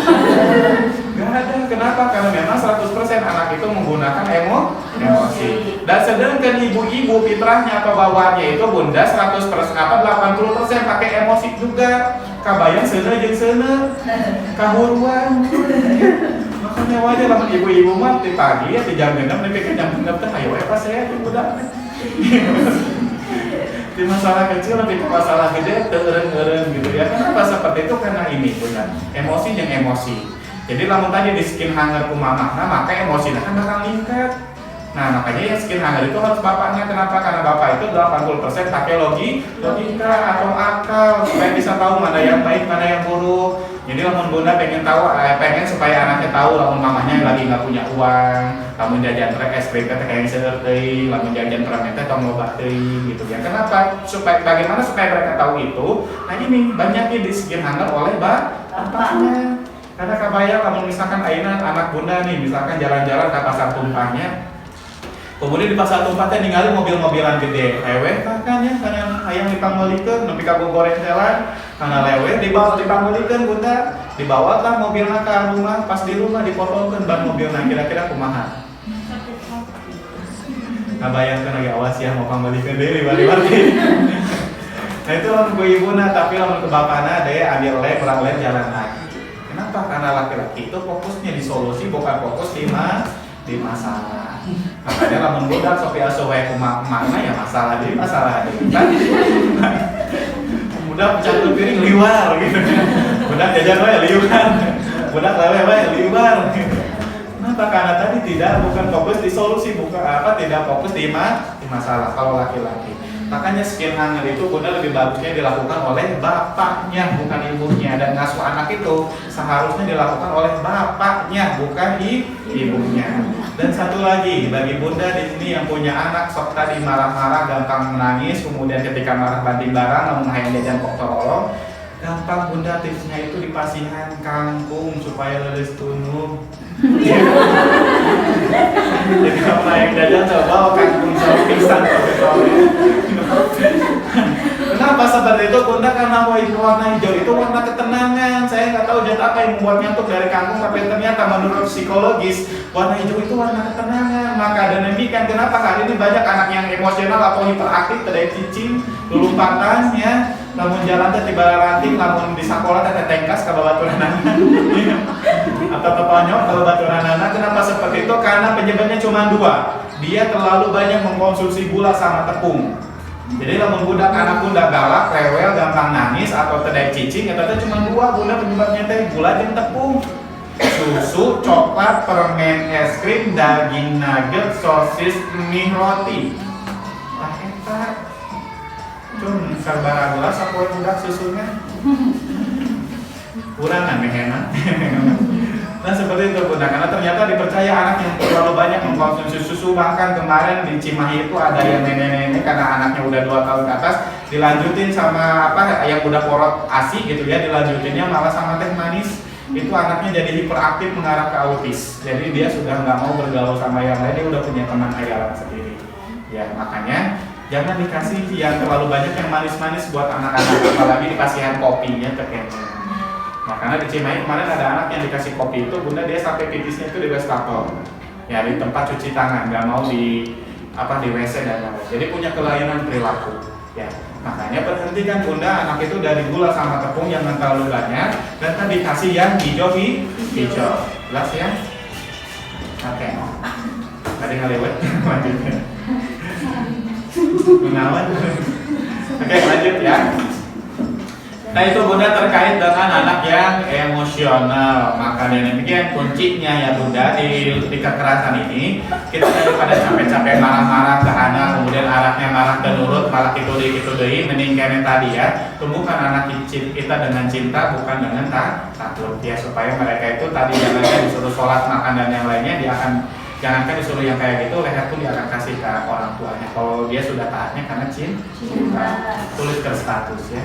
Gak ada, kenapa? Karena memang 100% anak itu menggunakan emosi. Dan sedangkan ibu-ibu fitrahnya atau bawaannya itu bunda 100% 80% pakai emosi juga. Kabayang seuneu jeung seuneu, kahuruan. Makanya wajar lamun ibu-ibu mah di pagi ya di jam 6 nepi ke jam 6 teh ayo pas saya di budak. Di masalah kecil lebih ke masalah gede teureun-eureun gitu ya. Kenapa seperti itu? Karena ini bunda, emosi jeung emosi. Jadi lamun tadi di skin hunter kumamahna maka emosinya kan bakal ningkat. Nah makanya yang skin hunter itu harus bapaknya. Kenapa? Karena bapak itu 80% pakai logika atau akal supaya bisa tahu mana yang baik, mana yang buruk. Jadi lamun bunda pengen supaya anaknya tahu lamun mamanya lagi nggak punya uang, lamun jajan es krim teh kayak seueur deui, lamun jajan permen teh tong loba deui gitu ya. Kenapa? Bagaimana supaya mereka tahu itu? Nah ini banyaknya di skin hunter oleh bapaknya. Karena kabayang lamun misalkan ayeuna anak bunda nih misalkan jalan-jalan ke pasar tumpahnya, kemudian di pasar tumpah teh ningali mobil-mobilan gede, leweh kan ya, karena hayang dipanggulikeun nepi ka goreng jalan, karena leweh dibawa dipanggulikeun bunda, dibawalah mobilna ka rumah, pas di rumah dipotongkeun ban mobilna, kira-kira kumaha? Ngabayangkeun lagi awas ya mau panggulikeun deui liwat-liwat. Nah itu lamun ku ibuna, tapi lamun ke bapana deh ambil lem, jalan lagi. Kenapa? Karena laki-laki itu fokusnya di solusi, bukan fokus di masalah. Makanya lamun budak sok asuh wae kumaha ya masalah deui kan. Budak catur piring liwar gitu. Budak jajan wae liwar. Budak lewe wae liwar. Kenapa? Karena tadi bukan fokus di solusi, tidak fokus di masalah kalau laki-laki. Makanya skin hanger itu bunda lebih bagusnya dilakukan oleh bapaknya bukan ibunya, dan ngasuh anak itu seharusnya dilakukan oleh bapaknya bukan ibunya. Dan satu lagi bagi bunda di sini yang punya anak sok tadi marah-marah gampang menangis, kemudian ketika marah banting barang namun hayang jajan kok tolong, gampang bunda tipsnya itu dipasihan kangkung supaya leres tunung. Jadi apa yang jajan coba kangkung sama pingsan. Kenapa seperti itu bunda? Karena warna hijau itu warna ketenangan. Saya nggak tahu zat apa yang membuat ngantuk dari kangkung, tapi ternyata menurut psikologis warna hijau itu warna ketenangan. Maka demikian kenapa hari ini banyak anak yang emosional atau hiperaktif, terdaya cicing, lulumpatan ya. Namun jalan teh tiba ranting, namun di sekolah teh tengkas ke babaturanana. Atau tepanyok kalau baturanana. Kenapa seperti itu? Karena penyebabnya cuma dua. Dia terlalu banyak mengkonsumsi gula sama tepung. Jadi lamun budak anak budak galak, rewel, gampang nangis atau tedai cicing, itu cuma dua bunda penyebabnya teh gula jeung tepung. Susu, coklat, permen, es krim, daging nugget, sosis, mie, roti. Nah, entar. Cun sabaraha gelas sapoe budak susunya. Kurangan enak. Nah seperti itu bunda, karena ternyata dipercaya anak yang terlalu banyak mengkonsumsi susu. Bahkan kemarin di Cimahi itu ada yang nenek-nenek karena anaknya udah 2 tahun ke atas dilanjutin sama yang udah porot ASI gitu ya, dilanjutinnya malah sama teh manis. Itu anaknya jadi hiperaktif mengarah ke autis. Jadi dia sudah nggak mau bergaul sama yang lain, dia udah punya teman hayalan sendiri. Ya makanya jangan dikasih yang terlalu banyak yang manis-manis buat anak-anak, apalagi dikasihan kopinya terkena. Nah karena di Cimahi kemarin ada anak yang dikasih kopi itu bunda, dia sampai pipisnya itu di wastafel, ya di tempat cuci tangan, nggak mau di WC dan lain-lain. Jadi punya kelainan perilaku. Ya makanya berhentikan bunda anak itu dari gula sama tepung yang terlalu banyak, dan tadi kasih yang hijau. Jelas ya? Oke. Tadi ngelewat lanjutnya. Menawan. Oke lanjut ya. Nah itu bunda terkait dengan anak yang emosional. Maka demikian kuncinya ya bunda di kekerasan ini, kita daripada capek-capek marah-marah ke anak, kemudian anaknya marah dan nurut, malah itu meningkatkan tadi ya, tumbuhkan anak kita dengan cinta bukan dengan takut ya, supaya mereka itu tadi jangan disuruh sholat, makan dan yang lainnya, dia akan jangankan disuruh yang kayak gitu, leher pun dia akan kasih ke orang tuanya kalau dia sudah taatnya karena cinta. Tulis ke status ya.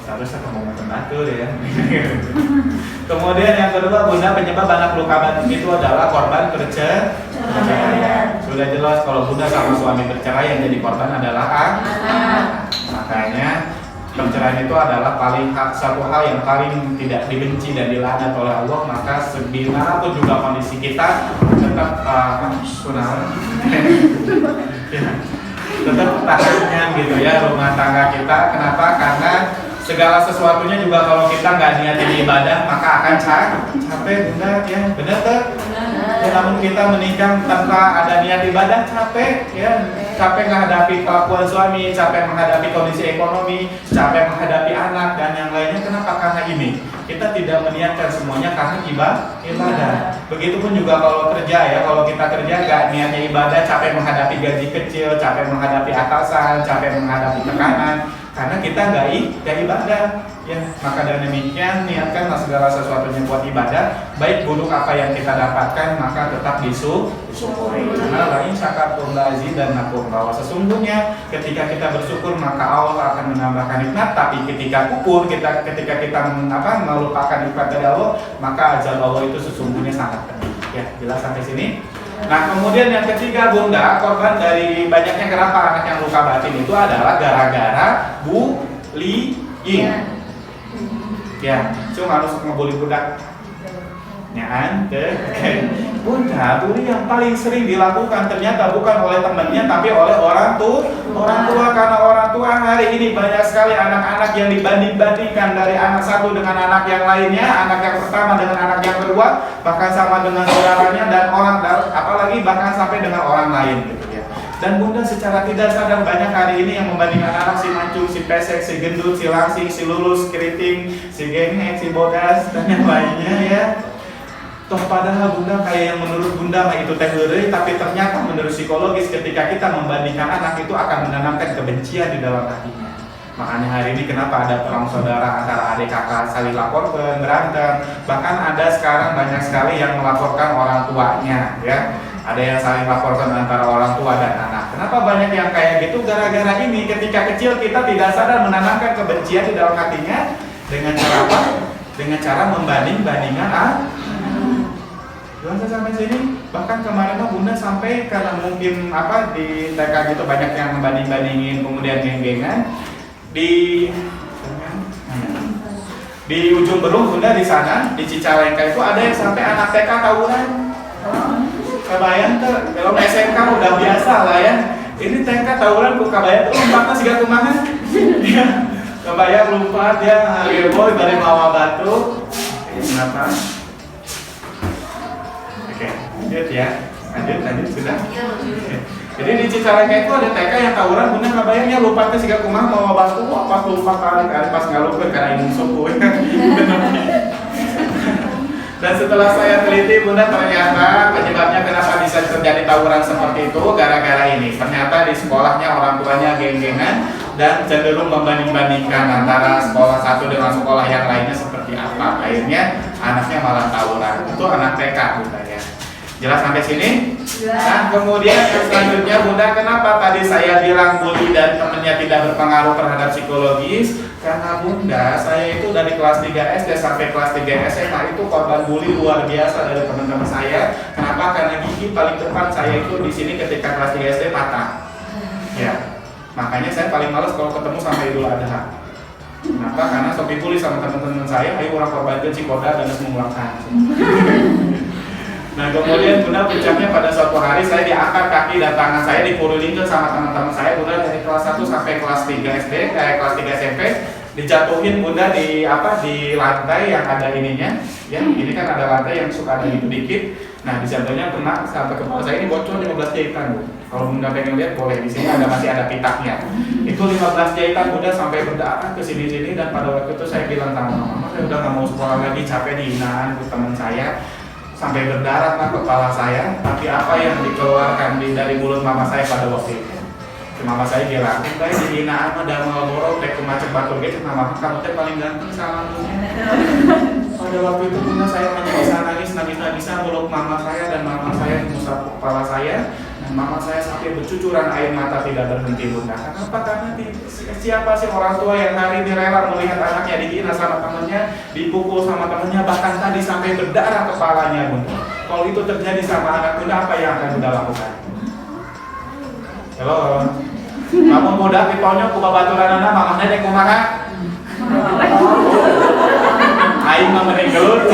Status atau mau membantu ya. Kemudian yang kedua bunda, penyebab anak luka batin itu adalah korban perceraian. Sudah jelas kalau bunda sama suami bercerai, yang jadi korban adalah anak. Makanya perceraian itu adalah satu hal yang paling tidak dibenci dan dilaknat oleh Allah. Maka segimanapun juga kondisi kita tetap tetap tahannya gitu ya rumah tangga kita. Kenapa? Karena segala sesuatunya juga kalau kita nggak niatin ibadah maka akan capek bunda ya, benar tuh? Ya, namun kita menikah tanpa ada niat ibadah capek ya, capek menghadapi kelakuan suami, capek menghadapi kondisi ekonomi, capek menghadapi anak dan yang lainnya. Kenapa? Karena ini kita tidak meniatkan semuanya karena ibadah. Begitupun juga kalau kerja ya, kalau kita kerja nggak niatnya ibadah, capek menghadapi gaji kecil, capek menghadapi atasan, capek menghadapi tekanan, karena kita nggak ibadah ya. Maka dengan demikian niatkanlah segala sesuatunya buat ibadah, baik buruk apa yang kita dapatkan maka tetap disyukuri. Karena lain syakartum lazidannakum, bahwa sesungguhnya ketika kita bersyukur maka Allah akan menambahkan nikmat. Tapi ketika kufur, ketika kita melupakan nikmat dari Allah, maka azab Allah itu sesungguhnya sangat pedih. Ya, jelas sampai sini. Nah kemudian yang ketiga bunda, korban dari banyaknya kenapa anak yang luka batin itu adalah gara-gara bullying. Ya, cuma harus ngebully budak. Nyaan ke Bunda, bully yang paling sering dilakukan ternyata bukan oleh temannya tapi oleh orang tua. Karena orang tua hari ini banyak sekali anak-anak yang dibanding-bandingkan dari anak satu dengan anak yang lainnya, anak yang pertama dengan anak yang kedua, bahkan sama dengan saudaranya dan orang, apalagi bahkan sampai dengan orang lain gitu ya. Dan Bunda secara tidak sadar banyak hari ini yang membandingkan anak si mancung, si pesek, si gendut, si langsing, si lulus, keriting, si gengeng, si bodas dan yang lainnya ya. Toh padahal Bunda kayak yang menurut Bunda mah itu teh heureuy, tapi ternyata menurut psikologis ketika kita membandingkan anak itu akan menanamkan kebencian di dalam hatinya. Makanya hari ini kenapa ada perang saudara antara adik kakak saling laporkan, berantem. Bahkan ada sekarang banyak sekali yang melaporkan orang tuanya ya. Ada yang saling laporkan antara orang tua dan anak. Kenapa banyak yang kayak gitu? Gara-gara ini ketika kecil kita tidak sadar menanamkan kebencian di dalam hatinya dengan cara apa? Dengan cara membanding-bandingkan Jangan sampai sini, bahkan kemarin mah Bunda sampai karena mungkin di TK gitu banyak yang membanding-bandingin, kemudian geng-gengan di ujung Berung Bunda di sana di Cicalengka itu ada yang sampai anak TK tawuran. Kabayang tuh, kalau SMK udah biasa lah ya. Ini TK tawuran ku kabayang tuh lompatnya siga kumaha. Kabayang lompat ya, boy bari mawa batu. Kenapa? Oke, lanjut ya. Lanjut sudah. Jadi di Cicalengka itu ada TK yang tawuran, Bunda kabayangnya lompatnya siga kumaha mawa batu, pas lompat tarik pas ngalupkeun karena ingin suku. Dan setelah saya teliti Bunda ternyata penyebabnya kenapa bisa terjadi tawuran seperti itu gara-gara ini. Ternyata di sekolahnya orang tuanya geng-gengan dan cenderung membanding-bandingkan antara sekolah satu dengan sekolah yang lainnya seperti apa. Akhirnya anaknya malah tawuran. Itu anak TK Bunda ya. Jelas sampai sini? Nah kemudian yang selanjutnya Bunda, kenapa tadi saya bilang bully dan temannya tidak berpengaruh terhadap psikologis? Karena Bunda, saya itu dari kelas 3 SD sampai kelas 3 SMA itu korban bully luar biasa dari teman-teman saya. Kenapa? Karena gigi paling depan saya itu di sini ketika kelas 3 SD patah. Ya, makanya saya paling males kalau ketemu sampai Idul Adha. Kenapa? Karena sok dibully sama teman-teman saya, ayo orang korban cikoda dan semulakan. Nah kemudian Bunda puncaknya pada suatu hari saya diangkat kaki dan tangan saya dipurulingkan sama teman-teman saya Bunda dari kelas 1 sampai kelas 3 SD, kelas 3 SMP dijatuhin Bunda di lantai yang ada ininya ya, ini kan ada lantai yang suka ada gitu dikit. Nah dijatuhnya kena sampai kepala saya ini bocor 15 jahitan Bu. Kalau Bunda pengen lihat boleh, di sini masih ada pitaknya. Itu 15 jahitan Bunda sampai berdarah ke sini-sini dan pada waktu itu saya bilang sama mama, saya udah nggak mau sekolah lagi, capek dihinaan ke teman saya. Sampai berdarah kepala saya, tapi apa yang dikeluarkan dari mulut mama saya pada waktu itu? Mama saya bilang, "Kita dihinaan ada Marlboro, teh kemacet batu gitu, mama kamu teh paling ganteng sama dunia." Pada waktu itu Bunda saya bisa nangis-nangisan meluk mama saya dan mama saya mengusap kepala saya. Dan mama saya sampai bercucuran air mata tidak berhenti Bunda. Kenapa? Karena siapa sih orang tua yang hari ini rela melihat anaknya dihina sama temannya, dipukul sama temannya, bahkan tadi sampai berdarah kepalanya Bunda. Kalau itu terjadi sama anak Bunda, apa yang akan Bunda lakukan? Halo, kamu muda pipaunya ku babaturan anak, mamanya dek kumaha? Aing mah mending gelut.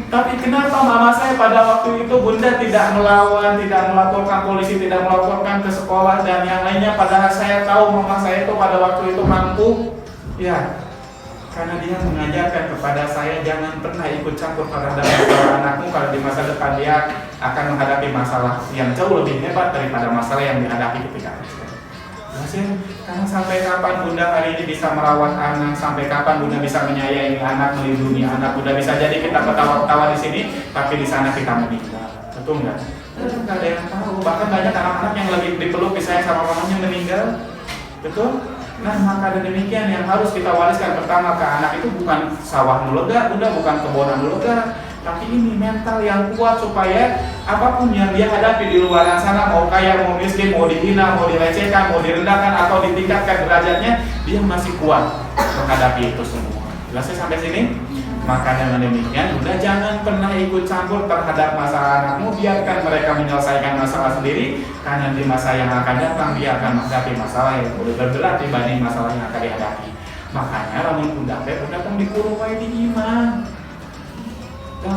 Tapi kenapa mama saya pada waktu itu Bunda tidak melawan, tidak melaporkan polisi, tidak melaporkan ke sekolah dan yang lainnya, padahal saya tahu mama saya itu pada waktu itu mampu ya, karena dia mengajarkan kepada saya jangan pernah ikut campur terhadap masalah anakmu, kalau di masa depan dia akan menghadapi masalah yang jauh lebih hebat daripada masalah yang dihadapi ketika kecil. Karena sampai kapan Bunda hari ini bisa merawat anak, sampai kapan Bunda bisa menyayangi anak, melindungi anak. Bunda bisa jadi kita ketawa-ketawa di sini, tapi di sana kita meninggal. Betul nggak? Nggak ada yang tahu. Bahkan banyak anak-anak yang lagi dipeluk disayang sama mamanya meninggal. Betul? Nah maka demikian yang harus kita wariskan pertama ke anak itu bukan sawah nulega, Bunda, bukan kebonan nulega, tapi ini mental yang kuat supaya apapun yang dia hadapi di luar sana, mau kaya, mau miskin, mau dihina, mau dilecehkan, mau direndahkan atau ditingkatkan derajatnya, dia masih kuat menghadapi itu semua. Jelasnya sampai sini? Maka dengan demikian, Bunda jangan pernah ikut campur terhadap masalah anakmu, biarkan mereka menyelesaikan masalah sendiri, karena di masa yang akan datang dia akan menghadapi masalah yang lebih berat dibanding masalah yang akan dihadapi. Makanya lamun budak teh budak kan dikurung wae di imah. Dan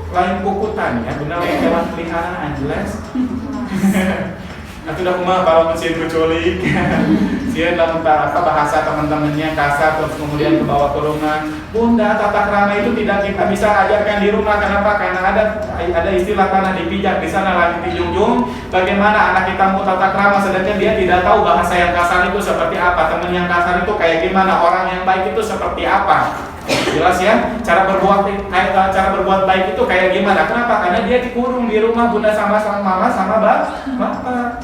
lain kukutan ya, benar lain hewan peliharaan jelas. Aku udah kumaha kalau mesin kuculik. Sieun dalam bahasa teman-temannya kasar terus kemudian ke bawah kurungan. Bunda, tata krama itu tidak kita bisa ajarkan di rumah. Kenapa? Karena ada istilah tanah dipijak di sana lagi dijunjung. Bagaimana anak kita mau tata krama sedangkan dia tidak tahu bahasa yang kasar itu seperti apa. Teman yang kasar itu kayak gimana, orang yang baik itu seperti apa. Jelas ya, cara berbuat baik itu kayak gimana? Kenapa? Karena dia dikurung di rumah, bunda sama mama sama bapak.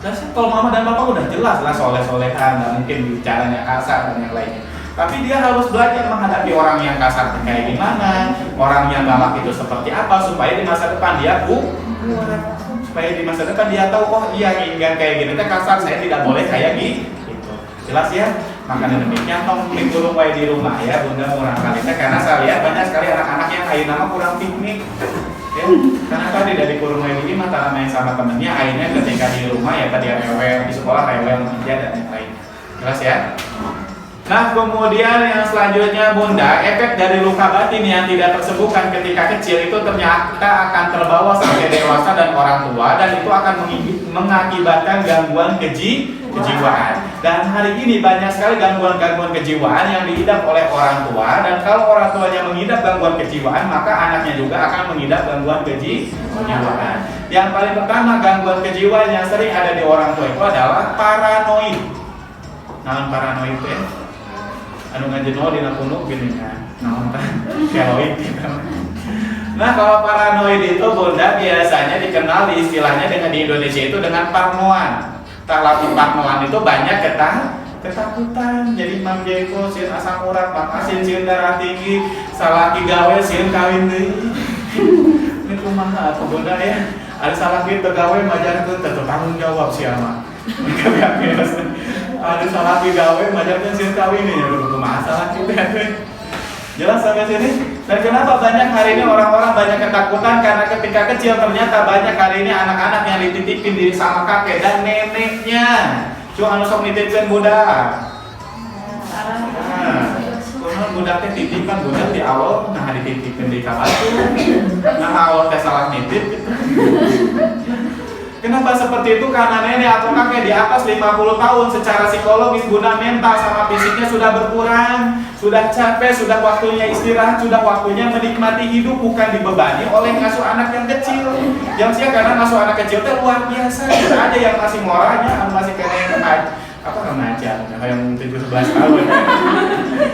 Jelas ya, kalau mama dan bapak udah jelas lah soleh-solehan, nggak mungkin bicaranya kasar dan yang lainnya. Tapi dia harus belajar menghadapi orang yang kasar kayak gimana, orang yang galak itu seperti apa, supaya di masa depan dia kuat. Supaya di masa depan dia tahu, oh iya ingin kayak gini, kasar saya tidak boleh kayak gitu. Jelas ya? Makanya demikian tong dikurung wae di rumah ya bunda murah kali karena saya lihat banyak sekali anak-anak yang ayeuna kurang piknik ya karena tadi tidak dikurung wae di rumah karena main sama temennya akhirnya ketika di rumah ya tadi rewel di sekolah rewel meja dan yang lain. Jelas ya? Nah kemudian yang selanjutnya bunda, efek dari luka batin yang tidak tersembuhkan ketika kecil itu ternyata akan terbawa sampai dewasa dan orang tua dan itu akan mengakibatkan gangguan kejiwaan. Dan hari ini banyak sekali gangguan-gangguan kejiwaan yang diidap oleh orang tua dan kalau orang tuanya mengidap gangguan kejiwaan maka anaknya juga akan mengidap gangguan kejiwaan. Yang paling pertama gangguan kejiwaan yang sering ada di orang tua itu adalah paranoid. Nah paranoid itu ya anu ngajeno dina punuk gini kan naon teh keloid gitu. Nah kalau paranoid itu bunda biasanya dikenal di istilahnya dengan di Indonesia itu dengan parnoan. Tapi parnoan itu banyak ketakutan. Jadi Mang Jeko sieun asam urat, Mang Asin sieun darah tinggi, salaki gawe sieun kawin deui. Ini kumaha atuh bunda ya. Ada salaki teu gawe majarkeun teu tanggung jawab sia mah. Mereka biasa. Ada salaki gawe majarkeun sieun kawin ya kumaha salaki teh. Jelas sampai sini? Dan kenapa banyak hari ini orang-orang banyak ketakutan? Karena ketika kecil ternyata banyak hari ini anak-anak yang dititipin diri sama kakek dan neneknya. Cuma anu sok nitipkeun budak. Nah, budaknya titipan budak di awal, nah dititipin di kamar tuh. Nah awal teh salah nitip gitu. Kenapa seperti itu? Karena nenek atau kakek di atas 50 tahun secara psikologis, guna mental sama fisiknya sudah berkurang, sudah capek, sudah waktunya istirahat, sudah waktunya menikmati hidup, bukan dibebani oleh ngasuh anak yang kecil. Yang sih karena ngasuh anak kecil itu luar biasa. Bisa aja yang masih moralnya, masih kena remaja, yang 17 tahun,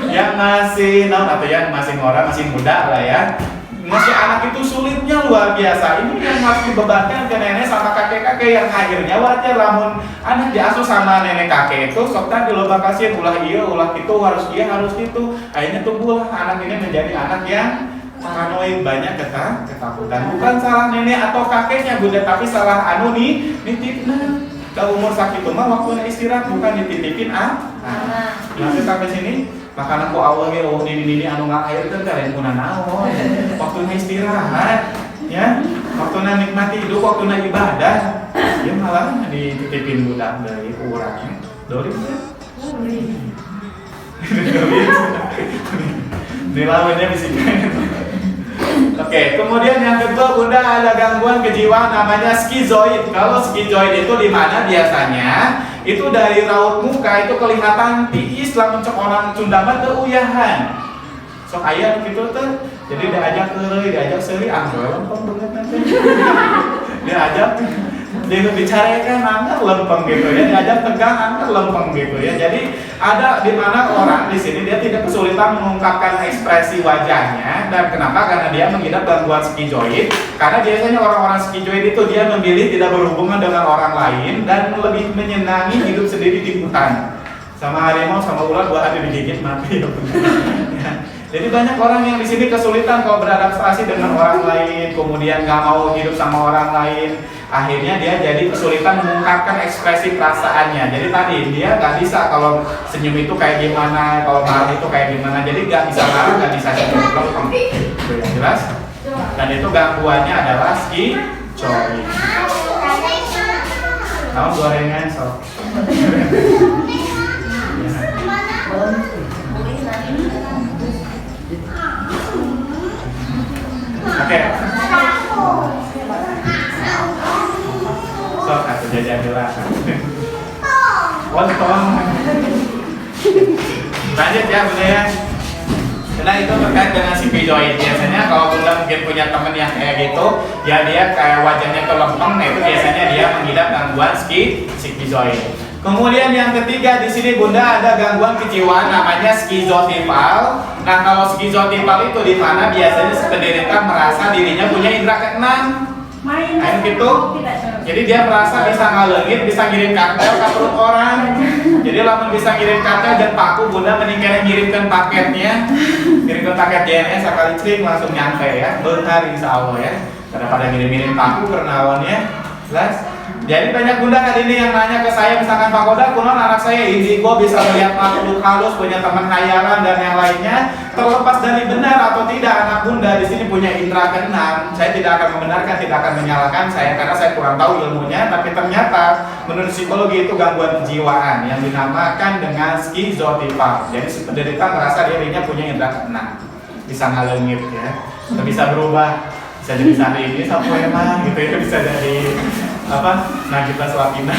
yang masih atau yang masih moral, masih muda lah ya. Masih anak itu sulitnya luar biasa. Ini yang masih dibebankan ke nenek sama kakek-kakek yang akhirnya wajar lamun anak diasuh sama nenek kakek itu sok tadi lo bakasih ulah iya ulah itu harus iya harus itu. Akhirnya tumbuhlah anak ini menjadi anak yang paranoid, banyak ketakutan. Bukan salah nenek atau kakeknya bunda, tapi salah anu nih nitipna. Kalau umur sakit mah waktunya istirahat bukan dititipin nanti sampai sini. Maka aku awal ge oh ini anu ngair teh kalian kuna naon. Waktunya istirahat ya. Waktunya nikmati hidup, waktunya ibadah. Ya malah dititipin budak dari urang. Dori. Dilawannya bisikan. Oke, kemudian yang kedua bunda ada gangguan kejiwaan namanya skizoid. Kalau skizoid itu di mana biasanya? Itu dari raut muka itu kelihatan tiis lah mencok orang Sunda mah teu uyahan. Sok aya gitu tuh. Jadi diajak seuri anggar lempeng banget nanti. Diajak dibicarakan anggar lempeng gitu ya, diajak tegang anggar lempeng gitu ya. Jadi ada di mana orang di sini dia tidak kesulitan mengungkapkan ekspresi wajahnya dan kenapa? Karena dia mengidap gangguan skizoid. Karena biasanya orang-orang skizoid itu dia memilih tidak berhubungan dengan orang lain dan lebih menyenangi hidup sendiri di hutan. Sama harimau sama ular 2 hari digigit mati ya. Jadi banyak orang yang di sini kesulitan kalau beradaptasi dengan orang lain, kemudian nggak mau hidup sama orang lain. Akhirnya dia jadi kesulitan mengungkapkan ekspresi perasaannya. Jadi tadi dia nggak bisa kalau senyum itu kayak gimana, kalau marah itu kayak gimana. Jadi nggak bisa marah, nggak bisa senyum. Jelas? Dan itu gangguannya adalah skizoid. Kamu gorengan sok. Lontong. Lanjut ya Bunda ya. Nah itu terkait dengan skizoid. Biasanya kalau Bunda mungkin punya teman yang kayak gitu, ya dia kayak wajahnya kelempeng, nah itu biasanya dia mengidap gangguan skizoid. Kemudian yang ketiga di sini Bunda ada gangguan kejiwaan namanya skizotipal. Nah kalau skizotipal itu di mana biasanya si penderita merasa dirinya punya indera keenam. Nah gitu. Jadi dia merasa bisa ngalengit, bisa ngirim kartel ke perut orang. Jadi lamun bisa ngirim kartel dan paku Bunda mending ngirimkan paketnya. Ngirimkan paket JNS sekali klik langsung nyampe ya. Bentar insya Allah ya. Daripada ngirim-ngirim paku pernawannya. Jelas? Jadi banyak Bunda hari ini yang nanya ke saya, misalkan Pak Koda, kunon anak saya indigo bisa melihat makhluk halus, punya teman khayalan dan yang lainnya. Terlepas dari benar atau tidak anak Bunda di sini punya indera keenam, saya tidak akan membenarkan, tidak akan menyalahkan saya karena saya kurang tahu ilmunya. Tapi ternyata menurut psikologi itu gangguan kejiwaan yang dinamakan dengan skizotipal. Jadi si penderita merasa dirinya punya indera keenam, bisa ngalengit ya, bisa berubah, bisa jadi sehari ini sampai emang gitu ya, bisa jadi apa? Nah kita Swapina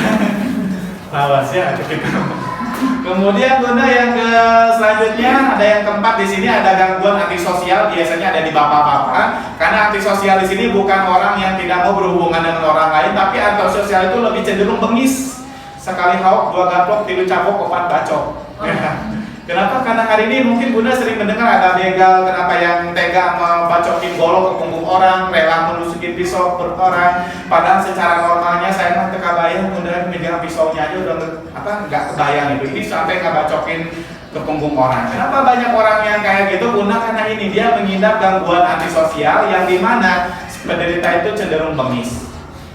lawas ya kita. Kemudian Bunda yang ke selanjutnya ada yang keempat di sini ada gangguan antisosial, biasanya ada di bapak-bapak. Karena antisosial di sini bukan orang yang tidak mau berhubungan dengan orang lain, tapi antisosial itu lebih cenderung bengis. Sekali hauk, dua gaplok, tilu cabok, opat bacok. Kenapa? Karena hari ini mungkin Bunda sering mendengar ada begal, kenapa yang tega membacokin golok ke punggung orang, rela menusukin pisau ke perut orang. Padahal secara normalnya saya mah teka bayang Bunda megang pisaunya aja udah nggak kebayang itu. Ini sampai ngebacokin ke punggung orang. Kenapa banyak orang yang kayak gitu Bunda? Karena ini dia mengidap gangguan antisosial yang dimana penderita itu cenderung bengis.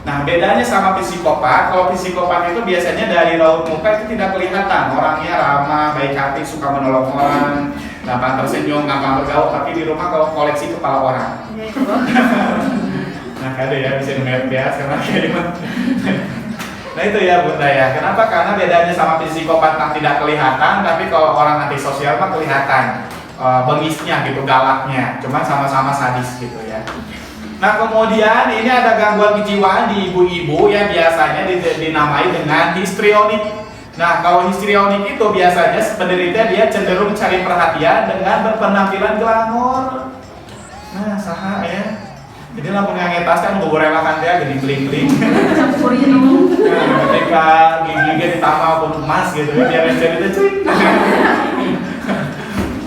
Nah bedanya sama psikopat, kalau psikopat itu biasanya dari raut muka itu tidak kelihatan orangnya ramah, baik hati, suka menolong orang, gampang tersenyum, gampang bergaul, tapi di rumah kalau koleksi kepala orang. Nah ada ya bisa ngeliat ya sekarang kayak Nah itu ya Bunda ya, kenapa? Karena bedanya sama psikopat yang tidak kelihatan, tapi kalau orang antisosial mah kelihatan bengisnya gitu, galaknya, cuman sama-sama sadis gitu ya. Nah kemudian ini ada gangguan kejiwaan di ibu-ibu yang biasanya dinamai dengan histrionik. Nah kalau histrionik itu biasanya penderita dia cenderung cari perhatian dengan berpenampilan glamor. Nah saha ya. Jadi lamun ngetas kan gue relakan dia gini bling-bling. Nah ketika gigi ditambah pun emas gitu biar jadi cing.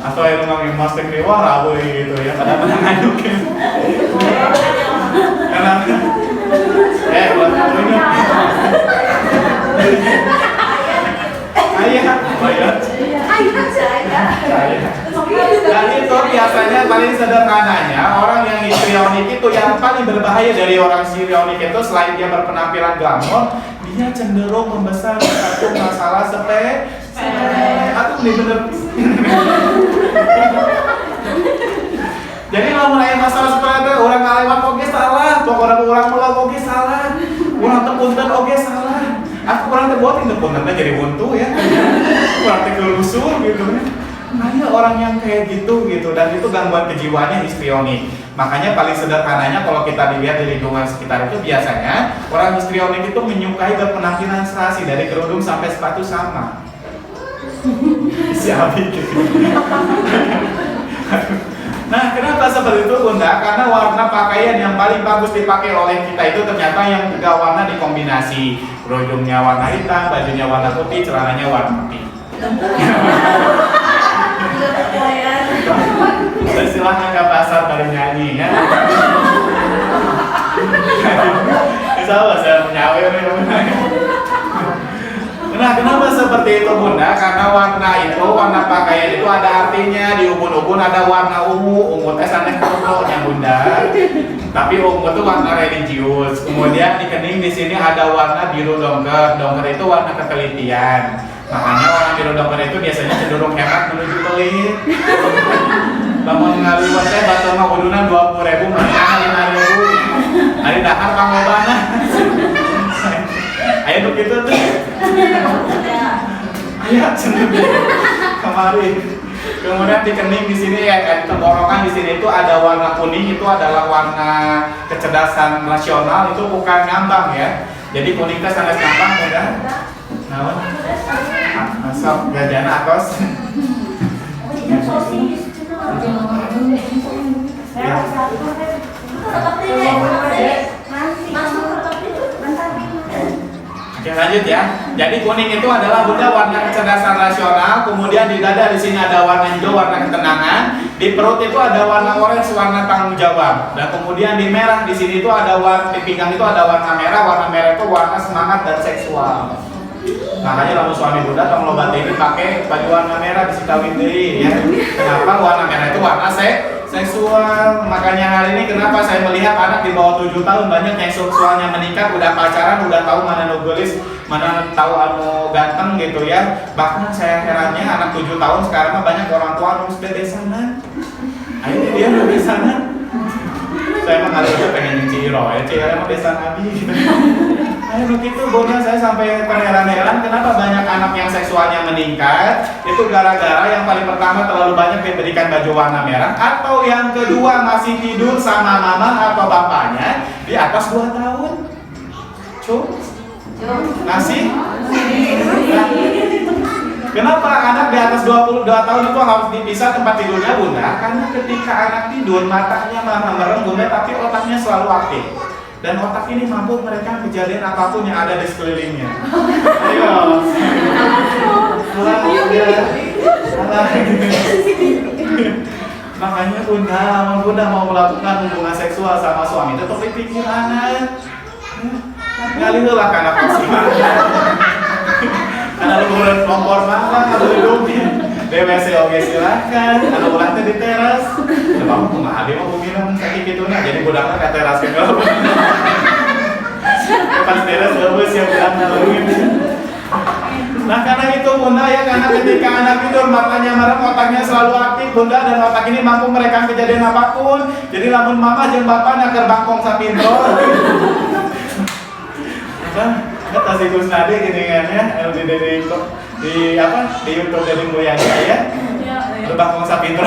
Atau yang memang emas teh keluar rabu gitu ya pada mengaduk. Karena buat ini ayah bayar dan itu biasanya paling sederhananya orang yang histrionik itu yang paling berbahaya dari orang histrionik itu selain dia berpenampilan glamor, dia cenderung membesar satu masalah sepele. Aku bener. Jadi kalau mulai masalah seperti itu orang ngalewat oke salah, orang mulai oke salah, orang tepunten oke salah. Aku orang terbuat itu punten jadi buntu ya, orang terkelusur gitu ya. Hanya orang yang kayak gitu dan itu gangguan kejiwaannya histrionik. Makanya paling sederhananya kalau kita dilihat di lingkungan sekitar itu biasanya orang histrionik itu menyukai berpenampilan serasi dari kerudung sampai sepatu sama. Siapa gitu. Nah, kenapa seperti itu Bunda? Karena warna pakaian yang paling bagus dipakai oleh kita itu ternyata yang 3 warna dikombinasi. Kerudungnya warna hitam, bajunya warna putih, celananya warna pink. Silahkan ke pasar pada nyanyi ya. Sama saya menyawer nih. Nah, kenapa seperti itu Bunda? Karena warna pakaian itu ada artinya. Di ubun-ubun ada warna ungu teh saneh fotonya Bunda. Tapi ungu itu warna religius. Kemudian di kening di sini ada warna biru dongker. Dongker itu warna ketelitian. Makanya warna biru dongker itu biasanya cenderung hemat menuju pelit. Lamun ngaliwat teh batal mah kudunan 20.000, mana 5.000. Ari dahar pangobana. Ayo begitu tuh. Iya, kemarin. Kemudian di kening di sini ya, tenggorokan di sini itu ada warna kuning, itu adalah warna kecerdasan rasional, itu bukan ngambang ya. Jadi kuning teh sanes ngambang ya. Naon? Masuk gajana akos. Sosis. Oke, lanjut ya. Jadi kuning itu adalah Bunda warna kecerdasan rasional, kemudian di dada di sini ada warna hijau, warna ketenangan, di perut itu ada warna orange, warna tanggung jawab, dan kemudian di merah di sini itu ada warna, di pinggang itu ada warna merah itu warna semangat dan seksual. Makanya lalu suami Bunda kalau loba ini pakai baju warna merah di sikawin deui ya. Kenapa warna merah itu warna seksual? Makanya hari ini kenapa saya melihat anak di bawah 7 tahun banyak yang seksualnya meningkat, udah pacaran, udah tahu mana nu geulis, mana tahu anu ganteng gitu ya. Bahkan saya herannya anak 7 tahun sekarang mah banyak orang tua anu sudah besanan. Ayo dia udah besanan. Saya mah kali itu pengen nyuci iro ya, mah besan abi gitu. Ayo begitu Bunda, saya sampai terheran-heran kenapa banyak anak yang seksualnya meningkat. Itu gara-gara yang paling pertama terlalu banyak diberikan baju warna merah, atau yang kedua masih tidur sama mama atau bapaknya di atas 2 tahun. Nasi? Kenapa anak di atas 22 tahun itu harus dipisah tempat tidurnya Bunda? Karena ketika anak tidur matanya merem Bunda, tapi otaknya selalu aktif. Dan otak ini mampu merekam kejadian apapun yang ada di sekelilingnya. Ayo. Makanya Bunda mau melakukan hubungan seksual sama suami, tetap dipikir anak. Ngalilah karena maksimal. Karena lu boleh kompor malah, kalau hidupnya DWC oke silakan, kalau ulang di teras. Udah kamu kumaha dia mau bilang sakit gitu nah, jadi budaknya ke teras kan kalau. Pas teras bagus siap bilang nalungin. Nah karena itu Bunda ya, karena ketika anak tidur matanya merem, otaknya selalu aktif Bunda, dan otak ini mampu merekam kejadian apapun. Jadi lamun mama jeung bapak nak bangkong sapindro. Apa? Kata si Kusnadi gini-gini di apa di YouTube dari Mulyana ya, bangkong sapindro.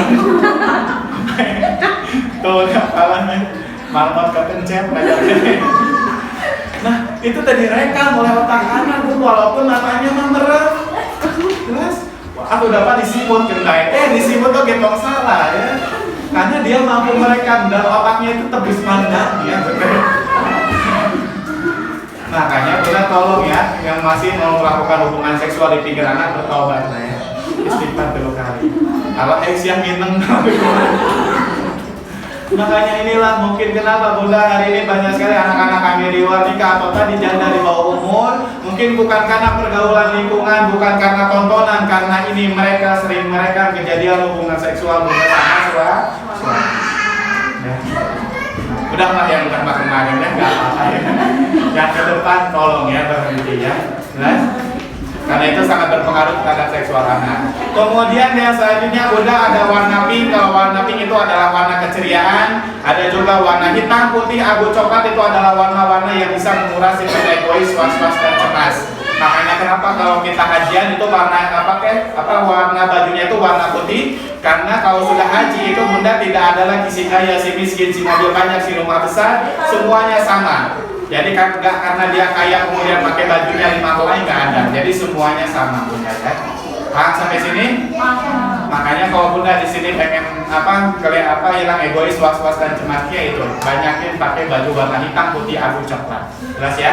Tuh kalahnya malam kepencet belajarnya. Nah itu tadi rekam oleh otak anak tuh, walaupun matanya merem. Jelas aku dapat disimut kendai disimut tuh getong salah ya, karena dia mampu merekam dan otaknya itu tebus mandang ya. Makanya Bunda tolong ya, yang masih mau melakukan hubungan seksual di pinggir anak bertobat lah ya. Istighfar 3 kali. Kalau yang mineng. Makanya inilah mungkin kenapa Bunda hari ini banyak sekali anak-anak kami di luar nikah atau tadi janda di bawah umur. Mungkin bukan karena pergaulan lingkungan, bukan karena tontonan, karena ini mereka sering merekam kejadian hubungan seksual bersama suami. Ya. Udah lah yang udah kemarin ya, nggak apa-apa ya. Yang ke depan tolong ya berhenti ya. Jelas? Karena itu sangat berpengaruh terhadap seksual anak. Kemudian yang selanjutnya Bunda ada warna pink. Kalau warna pink itu adalah warna keceriaan. Ada juga warna hitam, putih, abu, coklat itu adalah warna-warna yang bisa menguras sifat egois, was-was dan cemas. Makanya kenapa kalau kita hajian itu warna warna bajunya itu warna putih, karena kalau sudah haji itu Bunda tidak ada lagi si kaya, si miskin, si mobil banyak, si rumah besar, semuanya sama. Jadi nggak karena dia kaya kemudian pakai bajunya 5 helai, nggak ada. Jadi semuanya sama Bunda ya. Paham sampai sini? Makanya kalau Bunda di sini pengen hilang egois, was-was dan cemasnya itu banyakin pakai baju warna hitam, putih, abu, coklat. Jelas ya?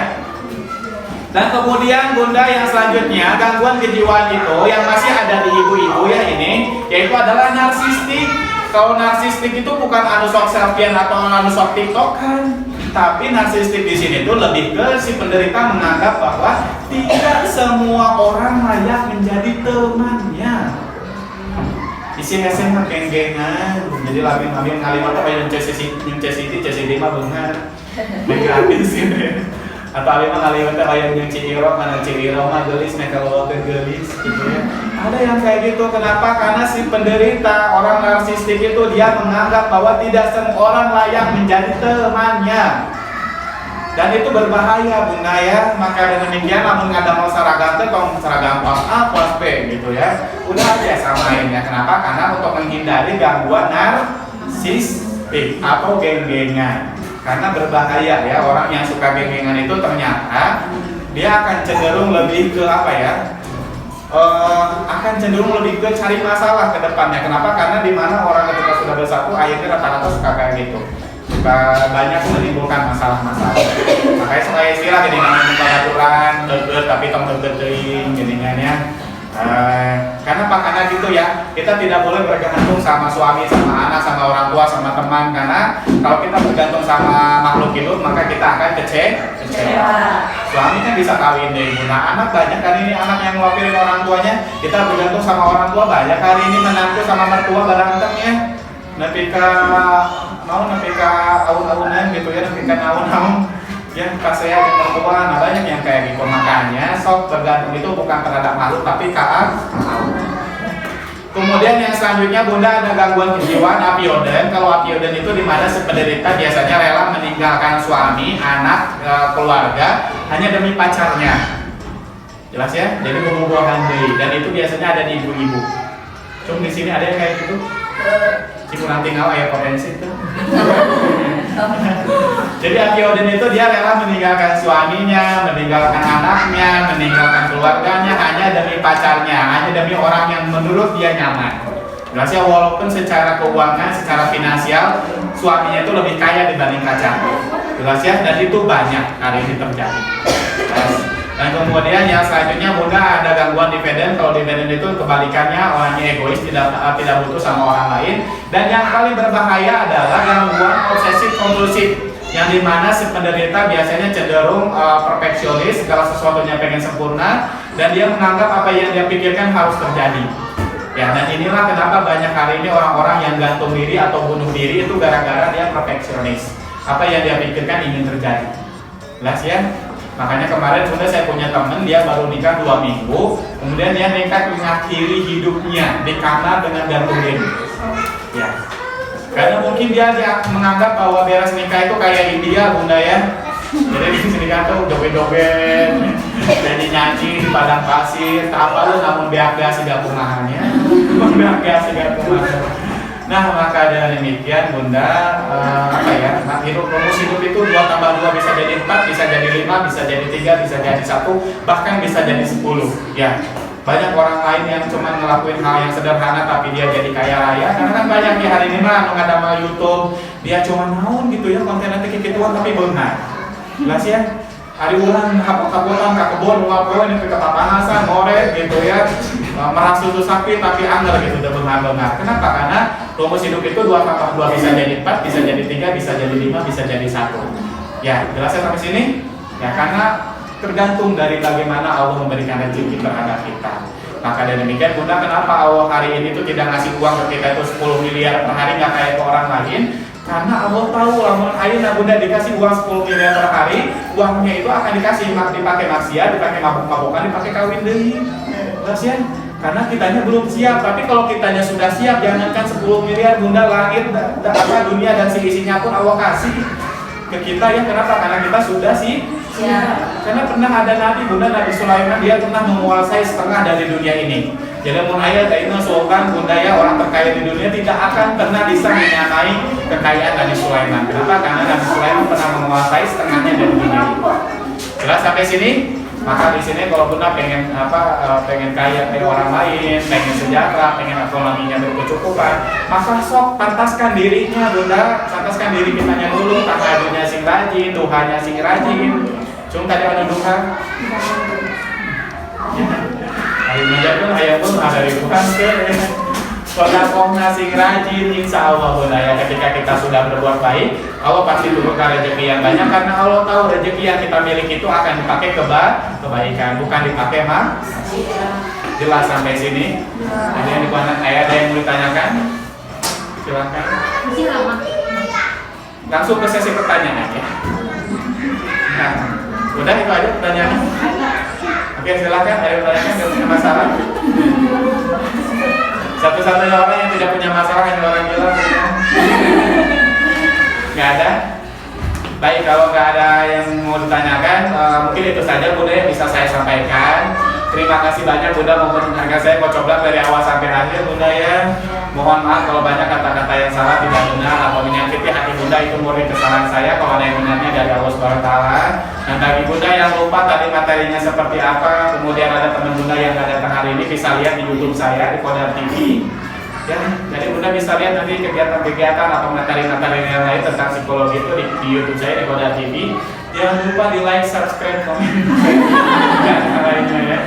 Dan kemudian Bunda yang selanjutnya gangguan kejiwaan itu yang masih ada di ibu-ibu ya ini, yaitu adalah narsistik. Kalau narsistik itu bukan anu sok selfie atau anu sok tiktokan, tapi narsistik di sini tuh lebih ke si penderita menganggap bahwa tidak semua orang layak menjadi temannya. Isi SMA geng-gengan, jadi labing-labing kalimat apa yang cesi mah benar, gratis gitu. Atau alima kalimat yang nyuci iro, mana nyuci iro mah gelis, mereka bawa ke gelis gitu ya. Ada yang kayak gitu, kenapa? Karena si penderita orang narsistik itu dia menganggap bahwa tidak semua orang layak menjadi temannya. Dan itu berbahaya Bunda ya. Maka dengan demikian namun ada mau seragam teh kalau seragam pos A, pos B gitu ya. Udah aja samain ya. Kenapa? Karena untuk menghindari gangguan narsistik atau geng-gengan. Karena berbahaya ya, orang yang suka geng-gengan itu ternyata dia akan cenderung lebih ke apa ya? Akan cenderung lebih ke cari masalah ke depannya. Kenapa? Karena di mana orang ketika sudah bersatu akhirnya rata-rata suka kayak gitu. Suka banyak menimbulkan masalah-masalah. Makanya suka istilah gini namanya peraturan, deket tapi tong deket teuing gininya ya. Karena apa? Karena gitu ya, kita tidak boleh bergantung sama suami, sama anak, sama orang tua, sama teman. Karena kalau kita bergantung sama makhluk hidup, maka kita akan kecewa. Suami kan bisa kawin deh, nah anak banyak kali ini anak yang ngelapirin orang tuanya. Kita bergantung sama orang tua, banyak kali ini menantu sama mertua berantemnya. Nepika aun-aunan gitu ya, nepika naun-naun yang pas saya yang mertua, nah banyak yang kayak gitu. Makanya sok bergantung itu bukan terhadap makhluk tapi Allah. Kemudian yang selanjutnya Bunda ada gangguan kejiwaan apioden. Kalau apioden itu di mana si penderita biasanya rela meninggalkan suami, anak, keluarga hanya demi pacarnya. Jelas ya? Jadi bobogohan deui dan itu biasanya ada di ibu-ibu. Cuma di sini ada yang kayak gitu. Cikurang tinggal aya potensi itu. Jadi apioden itu dia rela meninggalkan suaminya, meninggalkan anaknya, meninggalkan keluarganya hanya demi pacarnya, hanya demi orang yang menurut dia nyaman. Jelas ya, walaupun secara keuangan, secara finansial suaminya itu lebih kaya dibanding pacarnya. Jelas ya, dan itu banyak hari ini terjadi. Dan kemudian yang selanjutnya Bunda ada gangguan dependen. Kalau dependen itu kebalikannya, orangnya egois, tidak butuh sama orang lain. Dan yang paling berbahaya adalah gangguan obsesif kompulsif, yang dimana si penderita biasanya cenderung perfeksionis, segala sesuatunya pengen sempurna, dan dia menganggap apa yang dia pikirkan harus terjadi. Ya, dan inilah kenapa banyak hari ini orang-orang yang gantung diri atau bunuh diri itu gara-gara dia perfeksionis. Apa yang dia pikirkan ingin terjadi. Jelas ya? Makanya kemarin Bunda saya punya teman, dia baru nikah 2 minggu, kemudian dia nekat mengakhiri hidupnya di kamar dengan gantung diri. Ya, karena mungkin dia menganggap bahwa beres nikah itu kayak India Bunda ya. Jadi di sini kan tuh joget-joget, jadi nyanyi di padang pasir, tak apa lu namun beak-beak si gapungahannya, beak-beak si gapungahannya. Nah, maka dengan demikian Bunda rumus hidup itu 2 tambah 2 bisa jadi 4, bisa jadi 5, bisa jadi 3, bisa jadi 1, bahkan bisa jadi 10. Ya, banyak orang lain yang cuma ngelakuin hal yang sederhana tapi dia jadi kaya raya. Karena kan banyak di hari ini mah ada sama YouTube, dia cuma naon gitu ya konten nanti kekituan tapi benar. Jelas ya? Hari ulang hapot-hapotan ke kebun ngapoe ini ke papahasan ngorek gitu ya, merah susu sapi tapi anggar gitu udah benar-benar. Kenapa? Karena rumus hidup itu 2 tambah 2 bisa jadi 4, bisa jadi 3, bisa jadi 5, bisa jadi 1. Ya, jelas ya sampai sini? Ya, karena tergantung dari bagaimana Allah memberikan rezeki terhadap kita. Maka dari demikian Bunda, kenapa Allah hari ini tuh tidak ngasih uang ke kita itu 10 miliar per hari nggak kayak ke orang lain? Karena Allah tahu lamun ayeuna Bunda dikasih uang 10 miliar per hari, uangnya itu akan dikasih dipakai maksiat, dipakai mabuk-mabukan, dipakai kawin deui. Jelas ya? Karena kitanya belum siap. Tapi kalau kitanya sudah siap, jangankan 10 miliar Bunda, langit, dunia dan seisinya pun Allah kasih ke kita ya. Kenapa? Karena kita sudah siap. Karena pernah ada Nabi Bunda, Nabi Sulaiman, dia pernah menguasai setengah dari dunia ini. Jadi mun aya daina slogan Bunda ya, orang terkaya di dunia tidak akan pernah bisa menyamai kekayaan Nabi Sulaiman. Kenapa? Karena Nabi Sulaiman pernah menguasai setengahnya dari dunia ini. Jelas sampai sini? Maka di sini kalau Bunda pengen pengen kaya kayak orang lain, pengen sejahtera, pengen ekonominya berkecukupan, maka sok pantaskan dirinya Bunda, pantaskan diri kitanya dulu, karena dunia sing rajin, Tuhannya sing rajin. Cuma tadi ada Tuhan. Hari menjadi pun ayah pun ada dari Tuhan ke. Sodakohna sing rajin, insya Allah Bunda ya, ketika kita sudah berbuat baik, Allah pasti turunkan rezeki yang banyak, karena Allah tahu rezeki yang kita miliki itu akan dipakai kebaikan, bukan dipakai Jelas sampai sini? Ada yang dikuatkan ayah, ada yang mau ditanyakan? Silakan. Langsung ke sesi pertanyaan ya. Nah, udah itu aja pertanyaannya. Oke, silakan. Ada yang bertanya, nggak punya masalah? Satu-satunya orang yang tidak punya masalah hanya orang gila. Nggak ada? Baik, kalau nggak ada yang mau ditanyakan, mungkin itu saja Bunda yang bisa saya sampaikan. Terima kasih banyak Bunda mendengarkan saya kocobrak dari awal sampai akhir Bunda ya. Mohon maaf kalau banyak kata-kata yang salah, tidak benar atau menyakiti hati Bunda. Bunda itu murni kesalahan saya, kalau ada yang benarnya dari Allah Subhanahu wa taala. Dan bagi Bunda yang lupa tadi materinya seperti apa, kemudian ada teman Bunda yang nggak datang hari ini, bisa lihat di YouTube saya di Kodar TV. Ya, jadi Bunda bisa lihat nanti kegiatan-kegiatan atau materi-materi yang lain tentang psikologi itu di YouTube saya di Kodar TV. Jangan lupa di like, subscribe, komen. Ya, lainnya ya.